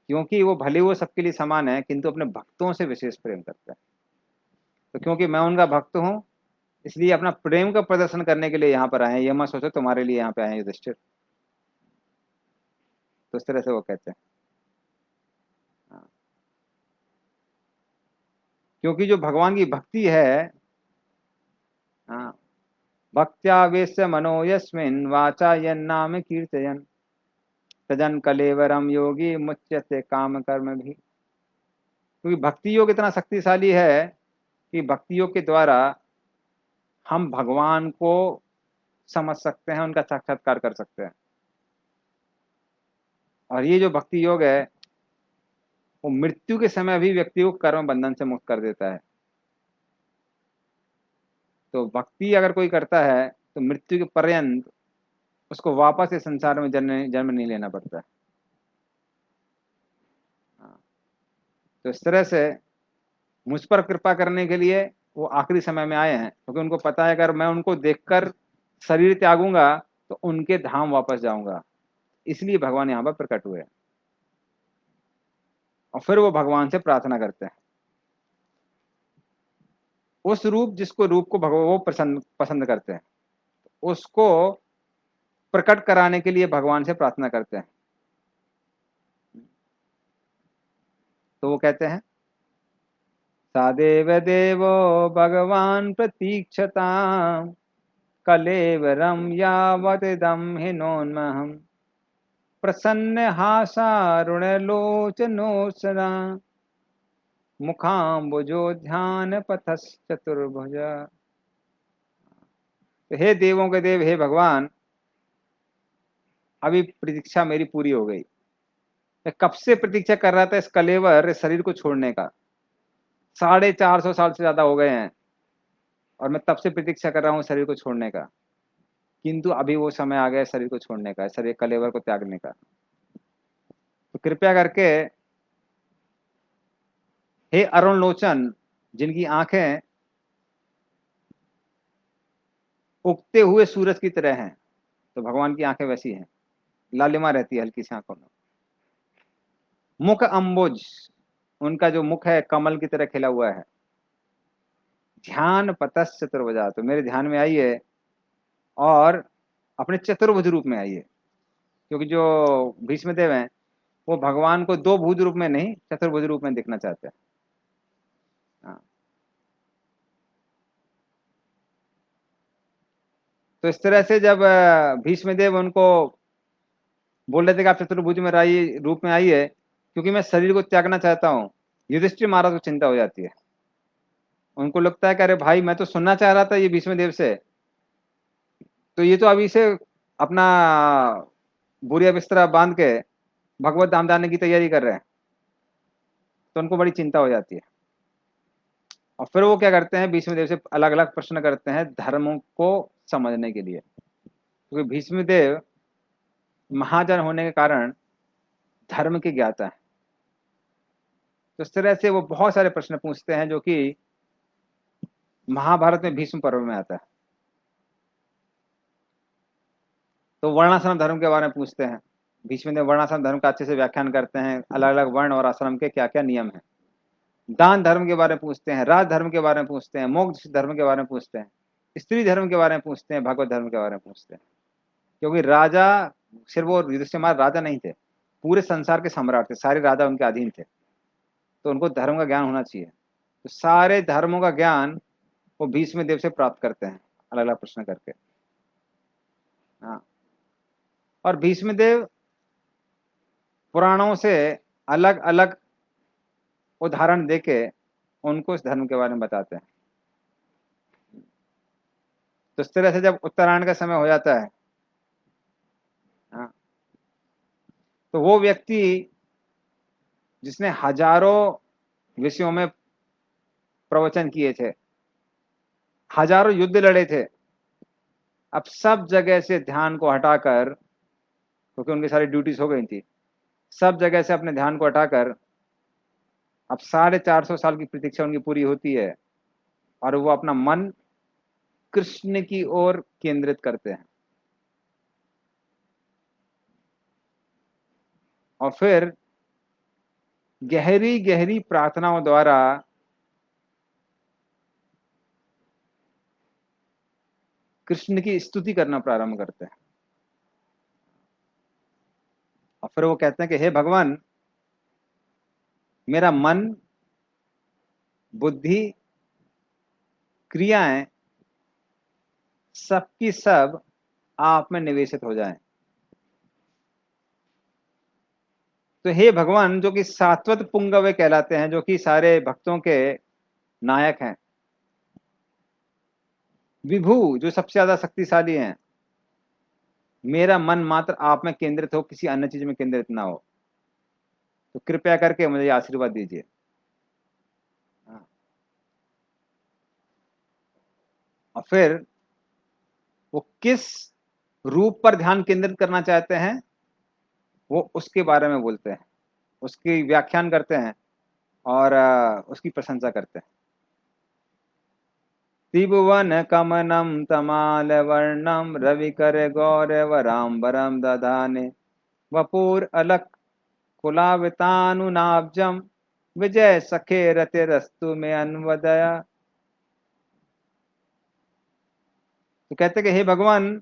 क्योंकि वो भले वो सबके लिए समान है किंतु अपने भक्तों से विशेष प्रेम करते हैं। तो क्योंकि मैं उनका भक्त हूँ इसलिए अपना प्रेम का प्रदर्शन करने के लिए यहाँ पर आए हैं। ये मत सोचो तुम्हारे लिए यहाँ पे आए हैं युधिष्ठिर। तो इस तरह से वो कहते हैं। हाँ। क्योंकि जो भगवान की भक्ति है, हाँ, भक्त्यावेश मनो यस्मिन् वाचा यन्नाम कीर्तयन् तजन कलेवरम योगी मुच्यते काम कर्म भी। क्योंकि भक्ति योग इतना शक्तिशाली है कि भक्ति योग के द्वारा हम भगवान को समझ सकते हैं, उनका साक्षात्कार कर सकते हैं। और ये जो भक्ति योग है वो मृत्यु के समय भी व्यक्ति को कर्म बंधन से मुक्त कर देता है। तो भक्ति अगर कोई करता है तो मृत्यु के पर्यंत उसको वापस इस संसार में जन्म जन्म नहीं लेना पड़ता है। हाँ। तो इस तरह से मुझ पर कृपा करने के लिए वो आखिरी समय में आए हैं, क्योंकि उनको पता है अगर मैं उनको देखकर शरीर त्यागूंगा तो उनके धाम वापस जाऊंगा, इसलिए भगवान यहाँ पर प्रकट हुए। और फिर वो भगवान से प्रार्थना करते हैं उस रूप जिसको रूप को भगवान वो पसंद पसंद करते हैं, उसको प्रकट कराने के लिए भगवान से प्रार्थना करते हैं। तो वो कहते हैं सादेव देवो भगवान प्रतीक्षता कलेवरम यावतिदं हिनोन्महम् प्रसन्न हासारुणलोचनोत्सना मुखाम्बुजो ध्यान पथश्चतुर्भुज। तो हे देवों के देव, हे भगवान, अभी प्रतीक्षा मेरी पूरी हो गई। मैं कब से प्रतीक्षा कर रहा था इस कलेवर, इस शरीर को छोड़ने का। 450 साल से ज्यादा हो गए हैं और मैं तब से प्रतीक्षा कर रहा हूँ शरीर को छोड़ने का, किंतु अभी वो समय आ गया शरीर को छोड़ने का, शरीर कलेवर को त्यागने का। तो कृपया करके हे अरुण लोचन, जिनकी आंखें उगते हुए सूरज की तरह हैं, तो भगवान की आंखें वैसी हैं, लालिमा रहती है हल्की सी आंखों में। मुख अंबुज, उनका जो मुख है कमल की तरह खिला हुआ है। ध्यान पतस चतुर्भुजा, तो मेरे ध्यान में आइए और अपने चतुर्भुज रूप में आइए, क्योंकि जो भीष्मदेव हैं वो भगवान को दो भुज रूप में नहीं, चतुर्भुज रूप में देखना चाहते हैं। हाँ। तो इस तरह से जब भीष्मदेव उनको बोल रहे थे कि आप चतुर्भुज में आइए, रूप में आइए, क्योंकि मैं शरीर को त्यागना चाहता हूँ, युधिष्ठिर महाराज को चिंता हो जाती है। उनको लगता है कि अरे भाई, मैं तो सुनना चाह रहा था ये भीष्मदेव से, तो ये तो अभी से अपना बुरिया बिस्तरा बांध के भगवत धाम जाने की तैयारी कर रहे हैं। तो उनको बड़ी चिंता हो जाती है और फिर वो क्या करते हैं, भीष्मदेव से अलग अलग प्रश्न करते हैं धर्म को समझने के लिए, क्योंकि भीष्मदेव महाजन होने के कारण धर्म के ज्ञाता है। तो इस तरह से वो बहुत सारे प्रश्न पूछते हैं जो कि महाभारत में भीष्म पर्व में आता है। तो वर्णाश्रम धर्म के बारे में पूछते हैं। भीष्मदेव वर्णाश्रम धर्म का अच्छे से व्याख्यान करते हैं, अलग अलग वर्ण और आश्रम के क्या क्या नियम है। दान धर्म के बारे में पूछते हैं, राज धर्म के बारे में पूछते हैं, मोक्ष धर्म के बारे में पूछते हैं, स्त्री धर्म के बारे में पूछते हैं, भगवत धर्म के बारे में पूछते हैं। क्योंकि राजा, सिर्फ वो युधिष्ठिर महाराज राजा नहीं थे, पूरे संसार के सम्राट थे, सारे राजा उनके अधीन थे, तो उनको धर्म का ज्ञान होना चाहिए। तो सारे धर्मों का ज्ञान वो भीष्म देव से प्राप्त करते हैं अलग अलग प्रश्न करके। हाँ। और भीष्म देव पुराणों से अलग अलग उदाहरण देके उनको इस धर्म के बारे में बताते हैं। तो इस तरह से जब उत्तरायण का समय हो जाता है, हाँ, तो वो व्यक्ति जिसने हजारों विषयों में प्रवचन किए थे, हजारों युद्ध लड़े थे, अब सब जगह से ध्यान को हटाकर, क्योंकि उनकी सारी ड्यूटीज हो गई थी, सब जगह से अपने ध्यान को हटाकर अब 450 साल की प्रतीक्षा उनकी पूरी होती है और वो अपना मन कृष्ण की ओर केंद्रित करते हैं। और फिर गहरी गहरी प्रार्थनाओं द्वारा कृष्ण की स्तुति करना प्रारंभ करते हैं। और फिर वो कहते हैं कि हे भगवान, मेरा मन, बुद्धि, क्रियाएं सबकी सब आप में निवेशित हो जाएं। तो हे भगवान, जो कि सात्वत पुंगव कहलाते हैं, जो कि सारे भक्तों के नायक हैं, विभु जो सबसे ज्यादा शक्तिशाली हैं, मेरा मन मात्र आप में केंद्रित हो, किसी अन्य चीज में केंद्रित ना हो। तो कृपया करके मुझे आशीर्वाद दीजिए। हाँ। और फिर वो किस रूप पर ध्यान केंद्रित करना चाहते हैं, वो उसके बारे में बोलते हैं, उसकी व्याख्यान करते हैं और उसकी प्रशंसा करते हैं। त्रिभुवन कमनम तमाल वर्णम रविकर गौरवराम्बरम दधाने वपुर अलक कुलावितानुनाब्जम विजय सखे रतिरस्तु में अन्वदया। तो कहते कि हे भगवान,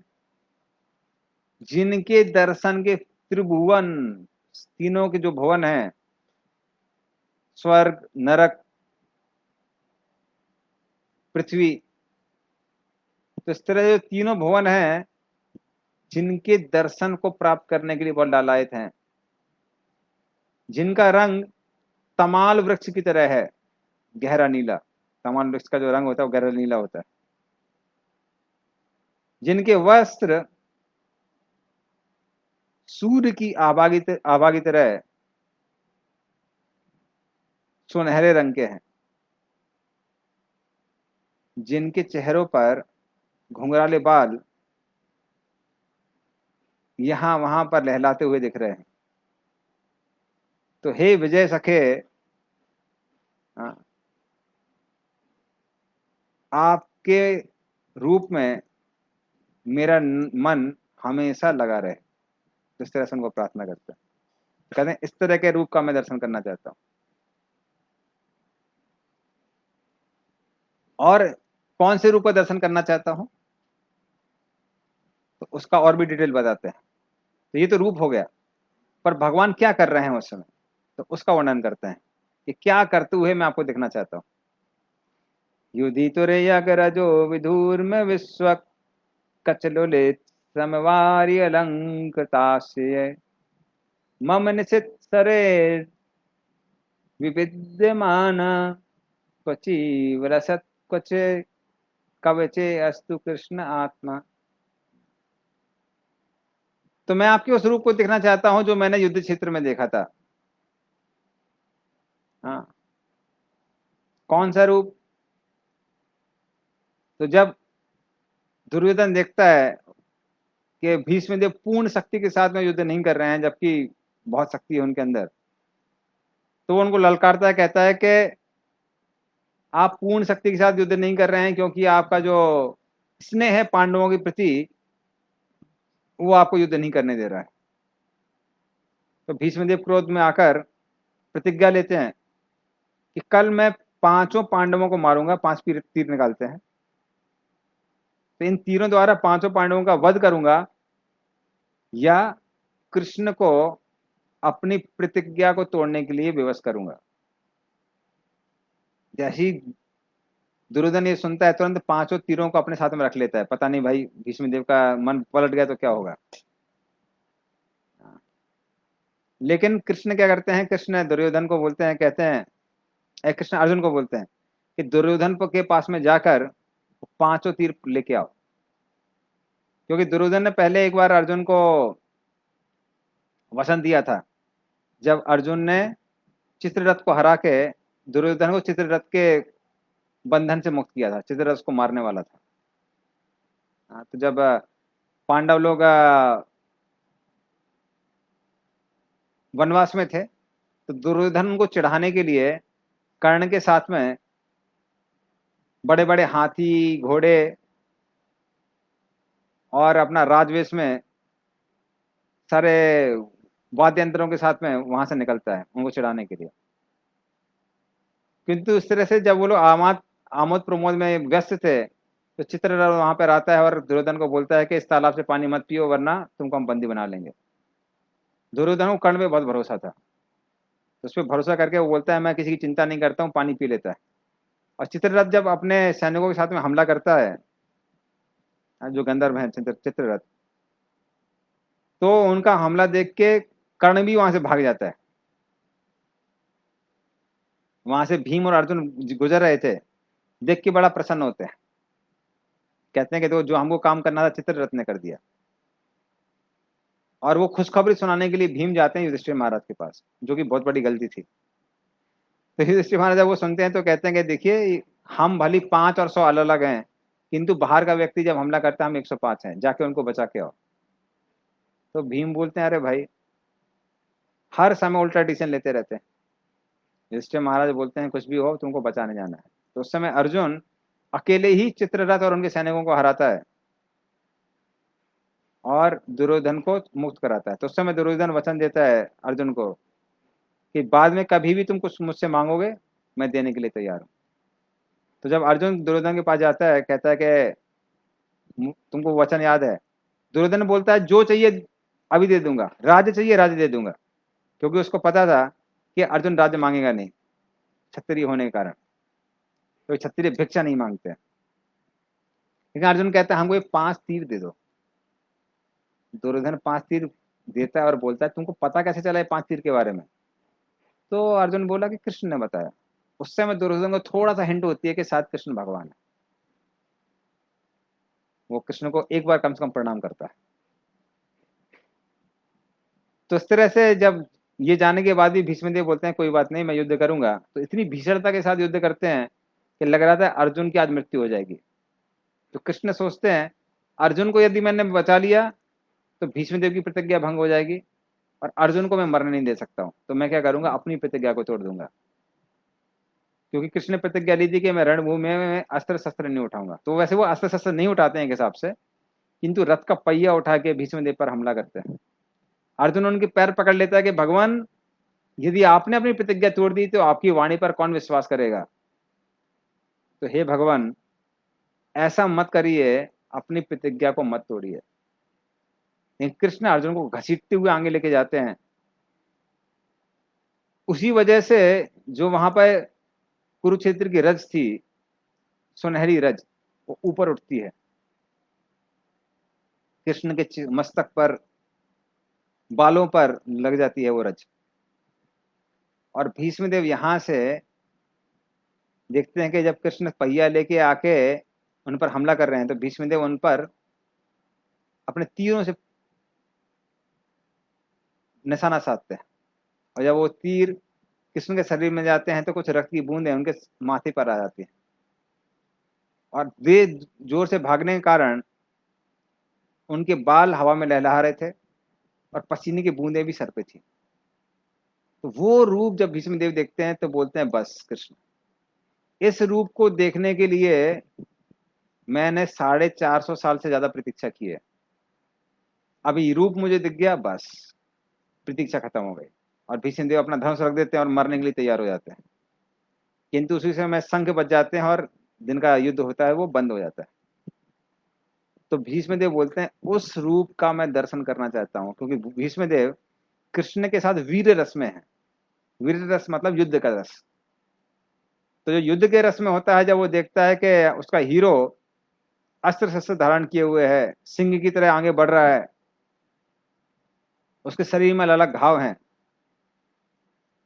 जिनके दर्शन के त्रिभुवन, तीनों के जो भवन हैं, स्वर्ग, नरक, पृथ्वी, तो इस तरह जो तीनों भवन हैं, जिनके दर्शन को प्राप्त करने के लिए बहुत लालायत हैं, जिनका रंग तमाल वृक्ष की तरह है, गहरा नीला। तमाल वृक्ष का जो रंग होता है वो गहरा नीला होता है। जिनके वस्त्र सूर्य की आभा की तरह सुनहरे रंग के हैं। जिनके चेहरों पर घुंघराले बाल यहां वहां पर लहलाते हुए दिख रहे हैं। तो हे विजय सखे, आपके रूप में मेरा मन हमेशा लगा रहे। इस तरह से उनको प्रार्थना करते हैं। कहते हैं इस तरह के रूप का मैं दर्शन करना चाहता हूं। और कौन से रूप का दर्शन करना चाहता हूं, तो उसका और भी डिटेल बताते हैं। तो ये तो रूप हो गया, पर भगवान क्या कर रहे हैं उस समय, तो उसका वर्णन करते हैं कि क्या करते हुए मैं आपको देखना चाहता हूं। युधितुरे अग्रजो विधूर में विश्व कचलोले समवारी अलंकृतास्य मम निशित सरे विविद्यमान क्वचिव रसत क्वचे कवचे अस्तु कृष्ण आत्मा। तो मैं आपके उस रूप को देखना चाहता हूं जो मैंने युद्ध क्षेत्र में देखा था। हाँ, कौन सा रूप? तो जब दुर्योधन देखता है कि भीष्म देव पूर्ण शक्ति के साथ में युद्ध नहीं कर रहे हैं, जबकि बहुत शक्ति है उनके अंदर, तो वो उनको ललकारता है, कहता है कि आप पूर्ण शक्ति के साथ युद्ध नहीं कर रहे हैं क्योंकि आपका जो स्नेह है पांडवों के प्रति, वो आपको युद्ध नहीं करने दे रहा है। तो भीष्मदेव क्रोध में आकर प्रतिज्ञा लेते हैं कि कल मैं पांचों पांडवों को मारूंगा। पांच तीर तीर निकालते हैं। तो इन तीरों द्वारा पांचों पांडवों का वध करूंगा, या कृष्ण को अपनी प्रतिज्ञा को तोड़ने के लिए विवश करूंगा। जैसे ही दुर्योधन ये सुनता है, तुरंत पांचों तीरों को अपने साथ में रख लेता है। पता नहीं भाई भीष्मदेव का मन पलट गया तो क्या होगा। लेकिन कृष्ण क्या करते हैं, कृष्ण दुर्योधन को बोलते हैं, कहते हैं, कृष्ण अर्जुन को बोलते हैं कि दुर्योधन के पास में जाकर पांचों तीर लेके आओ। क्योंकि दुर्योधन ने पहले एक बार अर्जुन को वसन दिया था, जब अर्जुन ने चित्ररथ को हरा के दुर्योधन को चित्ररथ के बंधन से मुक्त किया था। चित्ररथ को मारने वाला था। तो जब पांडव लोग वनवास में थे, तो दुर्योधन को चिढ़ाने के लिए कर्ण के साथ में बड़े बड़े हाथी, घोड़े और अपना राजवेश में सारे वाद्य यंत्रों के साथ में वहां से निकलता है उनको चिढ़ाने के लिए। किंतु इस तरह से जब वो लोग आमोद प्रमोद में व्यस्त थे, तो चित्ररथ वहां पर आता है और दुर्योधन को बोलता है कि इस तालाब से पानी मत पियो वरना तुमको हम बंदी बना लेंगे। दुर्योधन को कर्ण पे बहुत भरोसा था, तो उस पर भरोसा करके वो बोलता है मैं किसी की चिंता नहीं करता हूँ, पानी पी लेता है। और चित्ररथ जब अपने सैनिकों के साथ में हमला करता है, जो गंधर्व है चित्ररथ, तो उनका हमला देख के कर्ण भी वहां से भाग जाता है। वहां से भीम और अर्जुन गुजर रहे थे, देख के बड़ा प्रसन्न होते हैं। कहते हैं कि तो जो हमको काम करना था चित्ररथ ने कर दिया। और वो खुशखबरी सुनाने के लिए भीम जाते हैं युधिष्ठिर महाराज के पास, जो कि बहुत बड़ी गलती थी। तो युधिष्ठिर महाराज जब वो सुनते हैं तो कहते हैं कि देखिए, हम भली 5 और 100 अलग अलग हैं, किंतु बाहर का व्यक्ति जब हमला करता है हम 105 हैं, जाके उनको बचा के आओ। तो भीम बोलते हैं अरे भाई, हर समय उल्टा डिसीजन लेते रहते हैं। युधिष्ठिर महाराज बोलते हैं कुछ भी हो तुमको बचाने जाना है। तो उस समय अर्जुन अकेले ही चित्ररथ और उनके सैनिकों को हराता है और दुर्योधन को मुक्त कराता है। तो उस समय दुर्योधन वचन देता है अर्जुन को कि बाद में कभी भी तुम कुछ मुझसे मांगोगे मैं देने के लिए तैयार हूं। तो जब अर्जुन दुर्योधन के पास जाता है, कहता है कि तुमको वचन याद है? दुर्योधन बोलता है जो चाहिए अभी दे दूंगा, राज्य चाहिए राज्य दे दूंगा, क्योंकि उसको पता था कि अर्जुन राज्य मांगेगा नहीं, क्षत्रिय होने के कारण। तो क्षत्रिय भिक्षा नहीं मांगते। लेकिन अर्जुन कहता है हमको ये 5 तीर दे दो। दुर्योधन 5 तीर देता है और बोलता है तुमको पता कैसे चला ये 5 तीर के बारे में? तो अर्जुन बोला कि कृष्ण ने बताया। उस समय दुर्योधन को थोड़ा सा हिंट होती है कि शायद कृष्ण भगवान है। वो कृष्ण को एक बार कम से कम प्रणाम करता है। तो इस तरह से जब ये जाने के बाद भी भीष्मदेव बोलते हैं कोई बात नहीं मैं युद्ध करूंगा, तो इतनी भीषणता के साथ युद्ध करते हैं कि लग रहा था अर्जुन की आज मृत्यु हो जाएगी। तो कृष्ण सोचते हैं अर्जुन को यदि मैंने बचा लिया तो भीष्मदेव की प्रतिज्ञा भंग हो जाएगी और अर्जुन को मैं मरने नहीं दे सकता हूं। तो मैं क्या करूंगा, अपनी प्रतिज्ञा को तोड़ दूंगा, क्योंकि कृष्ण ने प्रतिज्ञा ली थी कि मैं रणभूमि में अस्त्र शस्त्र नहीं उठाऊंगा। तो वैसे वो अस्त्र शस्त्र नहीं उठाते हैं एक हिसाब से, किंतु रथ का पहिया उठा के भीष्मदेव पर हमला करते हैं। अर्जुन उनके पैर पकड़ लेता है कि भगवान यदि आपने अपनी प्रतिज्ञा तोड़ दी तो आपकी वाणी पर कौन विश्वास करेगा? तो हे भगवान, ऐसा मत करिए, अपनी प्रतिज्ञा को मत तोड़िए। लेकिन कृष्ण अर्जुन को घसीटते हुए आगे लेके जाते हैं। उसी वजह से जो वहां पर कुरुक्षेत्र की रज थी, सुनहरी रज, वो ऊपर उठती है कृष्ण के मस्तक पर, बालों पर लग जाती है वो रज। और भीष्मदेव यहां से देखते हैं कि जब कृष्ण पहिया लेके आके उन पर हमला कर रहे हैं तो भीष्मदेव उन पर अपने तीरों से निशाना साधते हैं। और जब वो तीर कृष्ण के शरीर में जाते हैं तो कुछ रक्त की बूंदें उनके माथे पर आ जाती हैं और वे जोर से भागने के कारण उनके बाल हवा में लहलहा रहे थे और पसीने की बूंदें भी सर पे थी। तो वो रूप जब भीष्मदेव देखते हैं तो बोलते हैं बस कृष्ण, इस रूप को देखने के लिए मैंने 450 साल से ज्यादा प्रतीक्षा की है। अभी रूप मुझे दिख गया, बस प्रतीक्षा खत्म हो गई। और भीष्मदेव अपना धनुष रख देते हैं और मरने के लिए तैयार हो जाते हैं। किंतु उसी समय शंख बज जाते हैं और जिनका युद्ध होता है वो बंद हो जाता है। तो भीष्मदेव बोलते हैं उस रूप का मैं दर्शन करना चाहता हूँ, क्योंकि भीष्मदेव कृष्ण के साथ वीर रस में है। वीर रस मतलब युद्ध का रस। तो जो युद्ध के रस में होता है, जब वो देखता है कि उसका हीरो अस्त्र शस्त्र धारण किए हुए है, सिंह की तरह आगे बढ़ रहा है, उसके शरीर में अलग अलग घाव हैं,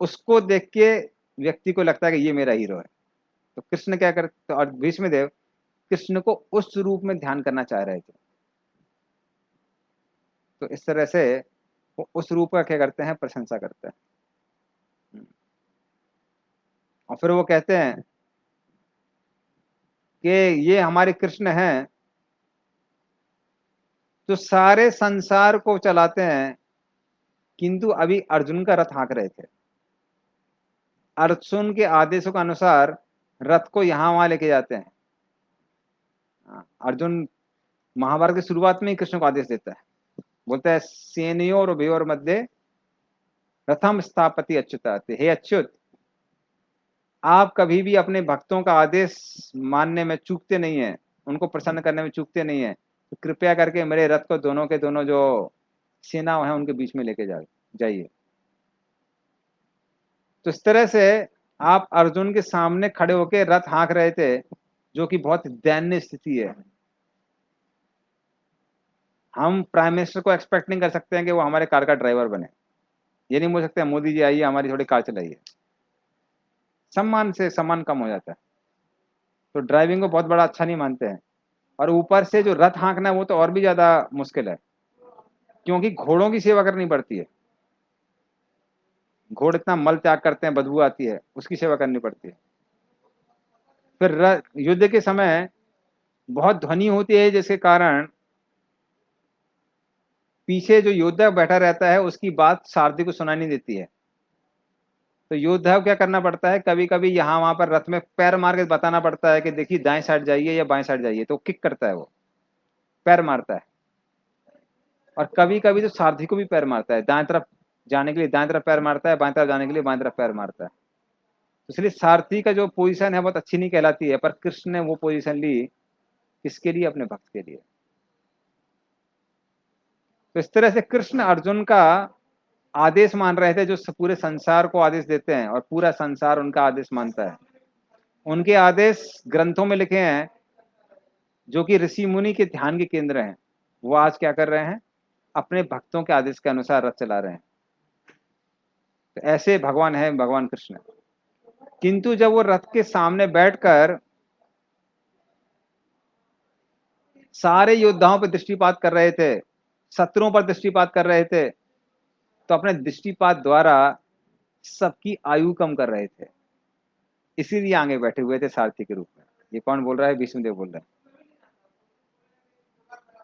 उसको देख के व्यक्ति को लगता है कि ये मेरा हीरो है। तो कृष्ण क्या करते, और भीष्मदेव कृष्ण को उस रूप में ध्यान करना चाह रहे थे। तो इस तरह से वो उस रूप का क्या करते हैं, प्रशंसा करते हैं। और फिर वो कहते हैं कि ये हमारे कृष्ण हैं जो सारे संसार को चलाते हैं, किंतु अभी अर्जुन का रथ हाँक रहे थे। अर्जुन के आदेशों के अनुसार रथ को यहां वहां लेके जाते हैं। अर्जुन महाभारत की शुरुआत में ही कृष्ण को आदेश देता है, बोलता है सेनयोर उभयोर मध्य रथम स्थापति अच्युत। हे अच्युत, आप कभी भी अपने भक्तों का आदेश मानने में चूकते नहीं है, उनको प्रसन्न करने में चूकते नहीं है। तो कृपया करके मेरे रथ को दोनों के दोनों जो सेना है उनके बीच में लेके जाइए। तो इस तरह से आप अर्जुन के सामने खड़े होकर रथ हाँक रहे थे, जो कि बहुत दयनीय स्थिति है। हम प्राइम मिनिस्टर को एक्सपेक्ट नहीं कर सकते हैं कि वो हमारे कार का ड्राइवर बने। ये नहीं बोल सकते मोदी जी आइए हमारी थोड़ी कार चलाइए, सम्मान से सम्मान कम हो जाता है। तो ड्राइविंग को बहुत बड़ा अच्छा नहीं मानते हैं, और ऊपर से जो रथ हाँकना है वो तो और भी ज्यादा मुश्किल है। क्योंकि घोड़ों की सेवा करनी पड़ती है। घोड़े इतना मल त्याग करते हैं, बदबू आती है, उसकी सेवा करनी पड़ती है। फिर युद्ध के समय बहुत ध्वनि होती है, जिसके कारण पीछे जो योद्धा बैठा रहता है उसकी बात सारथी को सुनाई नहीं देती है। तो योद्धा को क्या करना पड़ता है, कभी कभी यहाँ वहां पर रथ में पैर मार के बताना पड़ता है कि देखिए दाएं साइड जाइए या बाएं साइड जाइए, तो किक करता है, वो पैर मारता है। और कभी कभी तो सारथी को भी पैर मारता है, दाएं तरफ जाने के लिए दाएं तरफ पैर मारता है, बाएं तरफ जाने के लिए बाएं तरफ पैर मारता है। तो इसलिए सारथी का जो पोजीशन है बहुत अच्छी नहीं कहलाती है, पर कृष्ण ने वो पोजीशन ली किसके लिए, अपने भक्त के लिए। तो इस तरह से कृष्ण अर्जुन का आदेश मान रहे थे, जो पूरे संसार को आदेश देते हैं और पूरा संसार उनका आदेश मानता है। उनके आदेश ग्रंथों में लिखे हैं, जो कि ऋषि मुनि के ध्यान के केंद्र हैं। वो आज क्या कर रहे हैं, अपने भक्तों के आदेश के अनुसार रथ चला रहे हैं। तो ऐसे भगवान है भगवान कृष्ण। किंतु जब वो रथ के सामने बैठकर सारे योद्धाओं पर दृष्टिपात कर रहे थे, शत्रुओं पर दृष्टिपात कर रहे थे, तो अपने दृष्टिपात द्वारा सबकी आयु कम कर रहे थे। इसीलिए आगे बैठे हुए थे सारथी के रूप में। ये कौन बोल रहा है, विष्णुदेव बोल रहे हैं।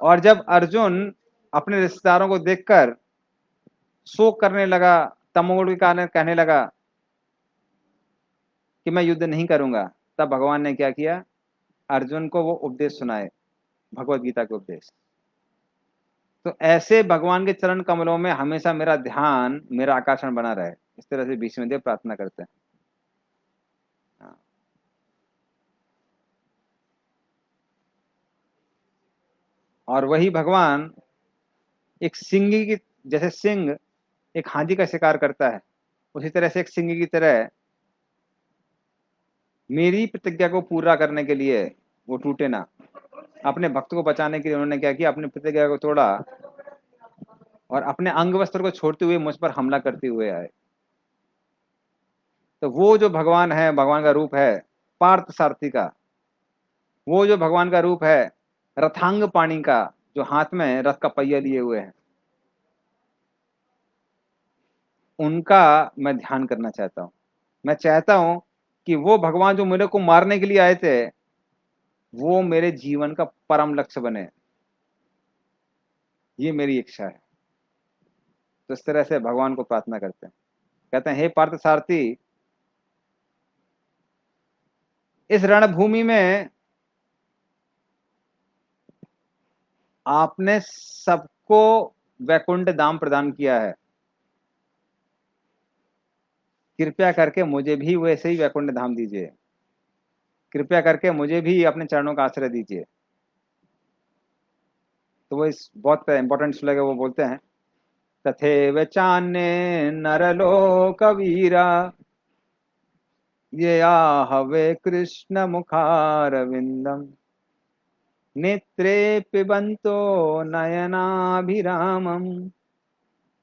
और जब अर्जुन अपने रिश्तेदारों को देखकर शोक करने लगा, तमोगुण के कारण कहने लगा कि मैं युद्ध नहीं करूंगा, तब भगवान ने क्या किया, अर्जुन को वो उपदेश सुनाए, भगवत गीता के उपदेश। तो ऐसे भगवान के चरण कमलों में हमेशा मेरा ध्यान, मेरा आकर्षण बना रहे, इस तरह से भीष्मदेव प्रार्थना करते हैं। हाँ। और वही भगवान एक सिंह की, जैसे सिंह एक हाथी का शिकार करता है, उसी तरह से एक सिंह की तरह मेरी प्रतिज्ञा को पूरा करने के लिए, वो टूटे ना, अपने भक्त को बचाने के लिए उन्होंने क्या किया, अपनी प्रतिज्ञा को तोड़ा और अपने अंग वस्त्र को छोड़ते हुए मुझ पर हमला करते हुए आए। तो वो जो भगवान है, भगवान का रूप है पार्थ सारथी का, वो जो भगवान का रूप है रथांग पाणी का, जो हाथ में रथ का पहिया लिए हुए हैं, उनका मैं ध्यान करना चाहता हूं। मैं चाहता हूं कि वो भगवान जो मेरे को मारने के लिए आए थे, वो मेरे जीवन का परम लक्ष्य बने। ये मेरी इच्छा है। तो इस तरह से भगवान को प्रार्थना करते हैं, कहते हैं हे पार्थ सारथी, इस रणभूमि में आपने सबको वैकुंठ धाम प्रदान किया है, कृपया करके मुझे भी वैसे ही वैकुंठ धाम दीजिए, कृपया करके मुझे भी अपने चरणों का आश्रय दीजिए। तो वो इस बहुत इंपॉर्टेंट श्लोक है, वो बोलते हैं तथैव चान्ये नरलोकवीरा ये आहवे कृष्ण मुखारविंदम नेत्रे पिबंतो नयनाभिरामम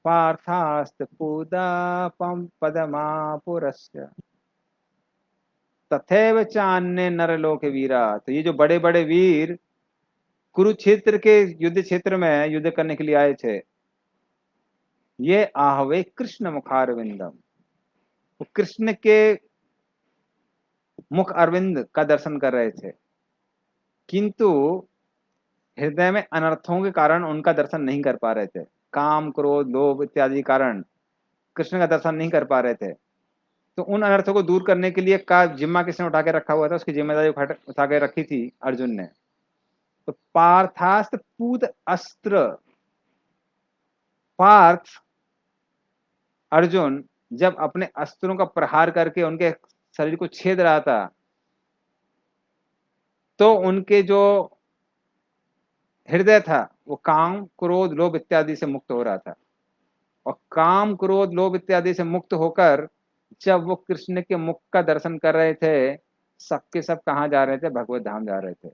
पार्थास्तपूदापम पदमापुरस्य तथैव चान्य नरलोक वीरा। तो ये जो बड़े बड़े वीर कुरुक्षेत्र के युद्ध क्षेत्र में युद्ध करने के लिए आए थे, ये आहवे कृष्ण मुखारविंदम, वो कृष्ण के मुख अरविंद का दर्शन कर रहे थे, किंतु हृदय में अनर्थों के कारण उनका दर्शन नहीं कर पा रहे थे। काम क्रोध लोभ इत्यादि कारण कृष्ण का दर्शन नहीं कर पा रहे थे। तो उन अनर्थों को दूर करने के लिए का जिम्मा किसने उठा के रखा हुआ था, उसकी जिम्मेदारी उठा के रखी थी अर्जुन ने। तो पार्थास्त्र पूत अस्त्र, पार्थ अर्जुन जब अपने अस्त्रों का प्रहार करके उनके शरीर को छेद रहा था, तो उनके जो हृदय था वो काम क्रोध लोभ इत्यादि से मुक्त हो रहा था। और काम क्रोध लोभ इत्यादि से मुक्त होकर जब वो कृष्ण के मुख का दर्शन कर रहे थे, सबके सब कहाँ जा रहे थे, भगवत धाम जा रहे थे।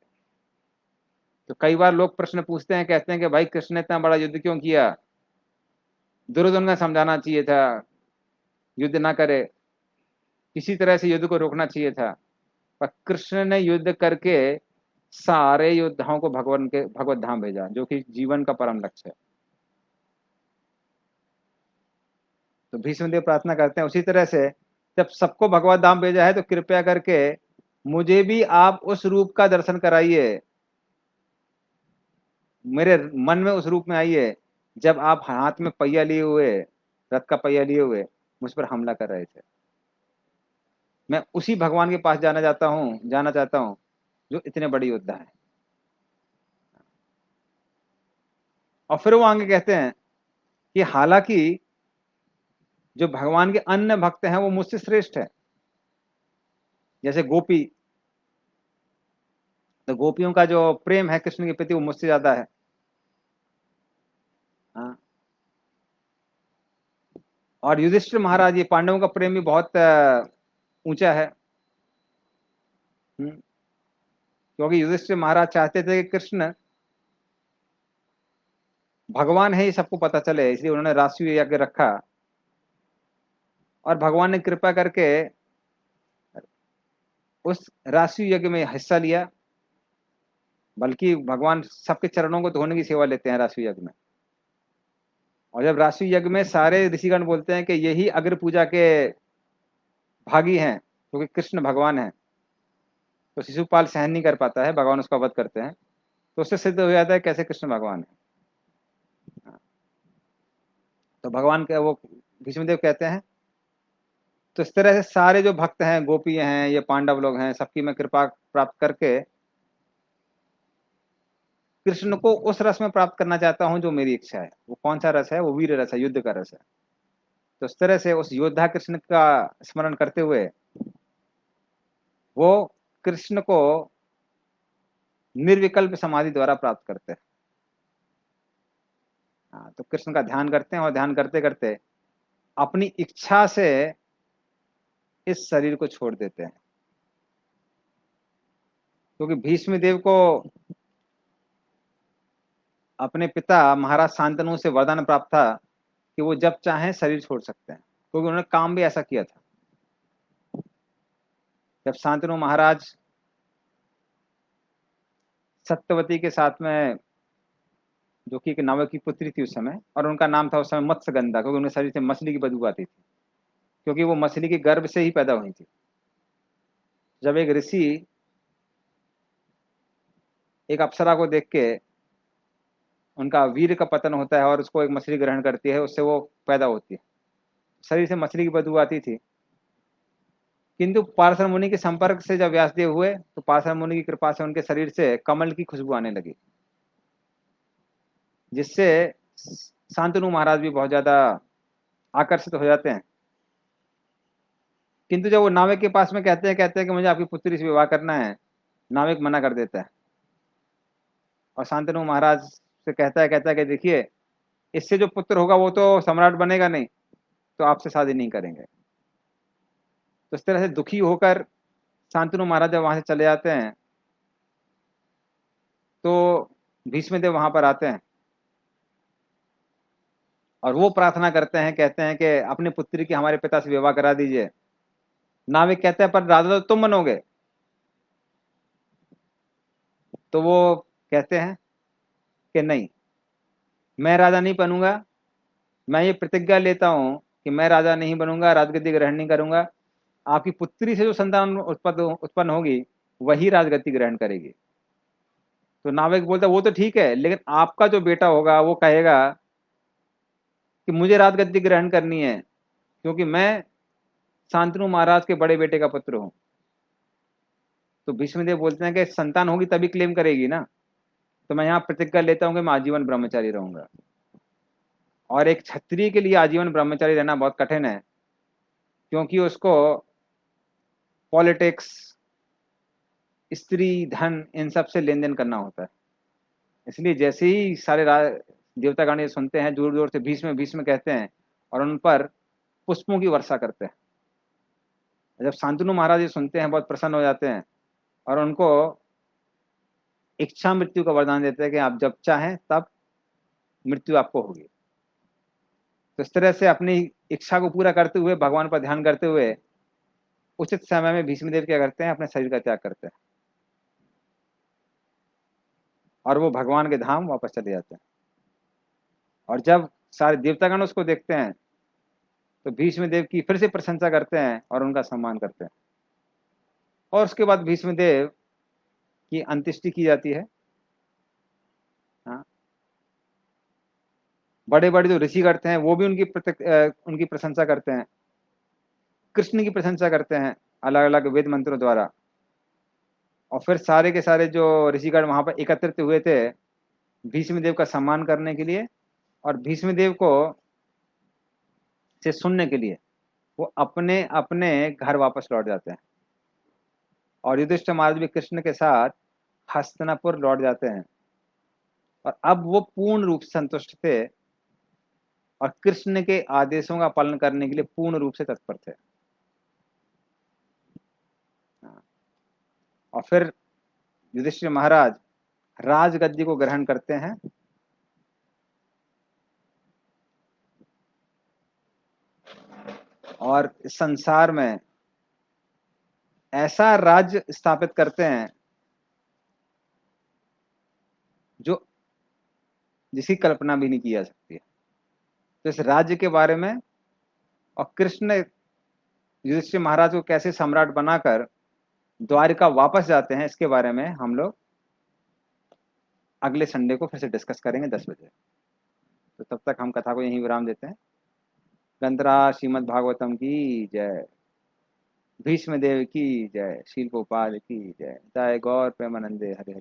तो कई बार लोग प्रश्न पूछते हैं, कहते हैं कि भाई कृष्ण ने इतना बड़ा युद्ध क्यों किया, दुर्योधन का समझाना चाहिए था युद्ध ना करे, किसी तरह से युद्ध को रोकना चाहिए था। पर कृष्ण ने युद्ध करके सारे योद्धाओं को भगवान के भगवत धाम भेजा, जो कि जीवन का परम लक्ष्य है। तो भीष्मदेव प्रार्थना करते हैं उसी तरह से, जब सबको भगवत धाम भेजा है तो कृपया करके मुझे भी आप उस रूप का दर्शन कराइए, मेरे मन में उस रूप में आइए जब आप हाथ में पहिया लिए हुए, रथ का पहिया लिए हुए मुझ पर हमला कर रहे थे। मैं उसी भगवान के पास जाना चाहता हूँ जो इतने बड़े योद्धा है। और फिर वो आगे कहते हैं कि हालांकि जो भगवान के अन्य भक्त हैं वो मुझसे श्रेष्ठ है, जैसे गोपी, तो गोपियों का जो प्रेम है कृष्ण के प्रति वो मुझसे ज्यादा है। हाँ। और युधिष्ठिर महाराज, ये पांडवों का प्रेम भी बहुत ऊंचा है। क्योंकि युधिष्ठिर महाराज चाहते थे कि कृष्ण भगवान है ये सबको पता चले, इसलिए उन्होंने राष्ट्रीय यज्ञ रखा और भगवान ने कृपा करके उस राष्ट्रीय यज्ञ में हिस्सा लिया। बल्कि भगवान सबके चरणों को धोने की सेवा लेते हैं राष्ट्रीय यज्ञ में। और जब राष्ट्रीय यज्ञ में सारे ऋषिगण बोलते हैं कि यही अग्र पूजा के भागी हैं क्योंकि कृष्ण भगवान है, तो शिशुपाल सहन नहीं कर पाता है, भगवान उसका वध करते हैं, तो उससे सिद्ध हो जाता है कैसे कृष्ण भगवान है। तो भगवान के वो भीष्मदेव कहते हैं, तो इस तरह से सारे जो भक्त हैं, गोपी हैं, ये पांडव लोग हैं, सबकी मैं कृपा प्राप्त करके कृष्ण को उस रस में प्राप्त करना चाहता हूं जो मेरी इच्छा है। वो कौन सा रस है? वो वीर रस है, युद्ध का रस है। तो इस तरह से उस योद्धा कृष्ण का स्मरण करते हुए वो कृष्ण को निर्विकल्प समाधि द्वारा प्राप्त करते हैं। हाँ, तो कृष्ण का ध्यान करते हैं और ध्यान करते करते अपनी इच्छा से इस शरीर को छोड़ देते हैं। क्योंकि भीष्म देव को अपने पिता महाराज शांतनु से वरदान प्राप्त था कि वो जब चाहें शरीर छोड़ सकते हैं, क्योंकि उन्होंने काम भी ऐसा किया था। जब शांतनु महाराज सत्यवती के साथ में, जो कि एक नावक की पुत्री थी उस समय, और उनका नाम था उस समय मत्स्यगंधा, क्योंकि उनके शरीर से मछली की बदबू आती थी, क्योंकि वो मछली के गर्भ से ही पैदा हुई थी। जब एक ऋषि एक अप्सरा को देख के, उनका वीर का पतन होता है और उसको एक मछली ग्रहण करती है, उससे वो पैदा होती है, शरीर से मछली की बदबू आती थी। किंतु पार्श्व मुनि के संपर्क से जब व्यासदेव हुए तो पार्श्व मुनि की कृपा से उनके शरीर से कमल की खुशबू आने लगी, जिससे शांतनु महाराज भी बहुत ज्यादा आकर्षित हो जाते हैं। किंतु जब वो नाविक के पास में कहते हैं कि मुझे आपकी पुत्री से विवाह करना है, नाविक मना कर देता है और शांतनु महाराज से कहता है कि देखिए, इससे जो पुत्र होगा वो तो सम्राट बनेगा नहीं, तो आपसे शादी नहीं करेंगे। तो इस तरह से दुखी होकर शांतनु महाराज जब वहां से चले जाते हैं तो भीष्मदेव वहां पर आते हैं और वो प्रार्थना करते हैं, कहते हैं कि अपनी पुत्री की हमारे पिता से विवाह करा दीजिए। नाविक कहते हैं पर राजा तो तुम बनोगे। तो वो कहते हैं कि नहीं, मैं राजा नहीं बनूंगा, मैं ये प्रतिज्ञा लेता हूं कि मैं राजा नहीं बनूंगा, राजगद्दी ग्रहण नहीं करूंगा। आपकी पुत्री से जो संतान उत्पन्न होगी वही राजगद्दी ग्रहण करेगी। तो नाविक बोलता वो तो ठीक है, लेकिन आपका जो बेटा होगा वो कहेगा कि मुझे राजगद्दी ग्रहण करनी है, क्योंकि मैं शांतनु महाराज के बड़े बेटे का पुत्र हूँ। तो भीष्मदेव बोलते हैं कि संतान होगी तभी क्लेम करेगी ना, तो मैं यहाँ प्रतिज्ञा लेता हूँ कि मैं आजीवन ब्रह्मचारी रहूंगा। और एक क्षत्रिय के लिए आजीवन ब्रह्मचारी रहना बहुत कठिन है, क्योंकि उसको पॉलिटिक्स, स्त्री, धन, इन सब से लेन देन करना होता है। इसलिए जैसे ही सारे देवतागण ये सुनते हैं, जोर जोर से भीष्म भीष्म कहते हैं और उन पर पुष्पों की वर्षा करते हैं। जब शांतनु महाराज ये सुनते हैं बहुत प्रसन्न हो जाते हैं और उनको इच्छा मृत्यु का वरदान देते हैं कि आप जब चाहें तब मृत्यु आपको होगी। तो इस तरह से अपनी इच्छा को पूरा करते हुए, भगवान पर ध्यान करते हुए, उचित समय में भीष्मदेव क्या करते हैं, अपने शरीर का त्याग करते हैं और वो भगवान के धाम वापस चले जाते हैं। और जब सारे देवतागण उसको देखते हैं तो भीष्म देव की फिर से प्रशंसा करते हैं और उनका सम्मान करते हैं। और उसके बाद भीष्म देव की अंत्येष्टि की जाती है। हाँ, बड़े बड़े जो ऋषि करते हैं वो भी उनकी प्रशंसा करते हैं, कृष्ण की प्रशंसा करते हैं अलग अलग वेद मंत्रों द्वारा। और फिर सारे के सारे जो ऋषिगण वहां पर एकत्रित हुए थे भीष्म देव का सम्मान करने के लिए और भीष्म देव को से सुनने के लिए, वो अपने अपने घर वापस लौट जाते हैं। और युधिष्ठिर महाराज भी कृष्ण के साथ हस्तिनापुर लौट जाते हैं। और अब वो पूर्ण रूप से संतुष्ट थे और कृष्ण के आदेशों का पालन करने के लिए पूर्ण रूप से तत्पर थे। और फिर युधिष्ठिर महाराज राजगद्दी को ग्रहण करते हैं। और इस संसार में ऐसा राज्य स्थापित करते हैं जो जिसकी कल्पना भी नहीं की जा सकती है। तो इस राज्य के बारे में और कृष्ण युधिष्ठिर महाराज को कैसे सम्राट बनाकर द्वारिका वापस जाते हैं, इसके बारे में हम लोग अगले संडे को फिर से डिस्कस करेंगे 10 बजे। तो तब तक हम कथा को यहीं विराम देते हैं। गंधरा श्रीमद् भागवतम की जय, भीष्म देव की जय, शील गोपाल की जय, जय गौर प्रेमानंदे हरे हरे।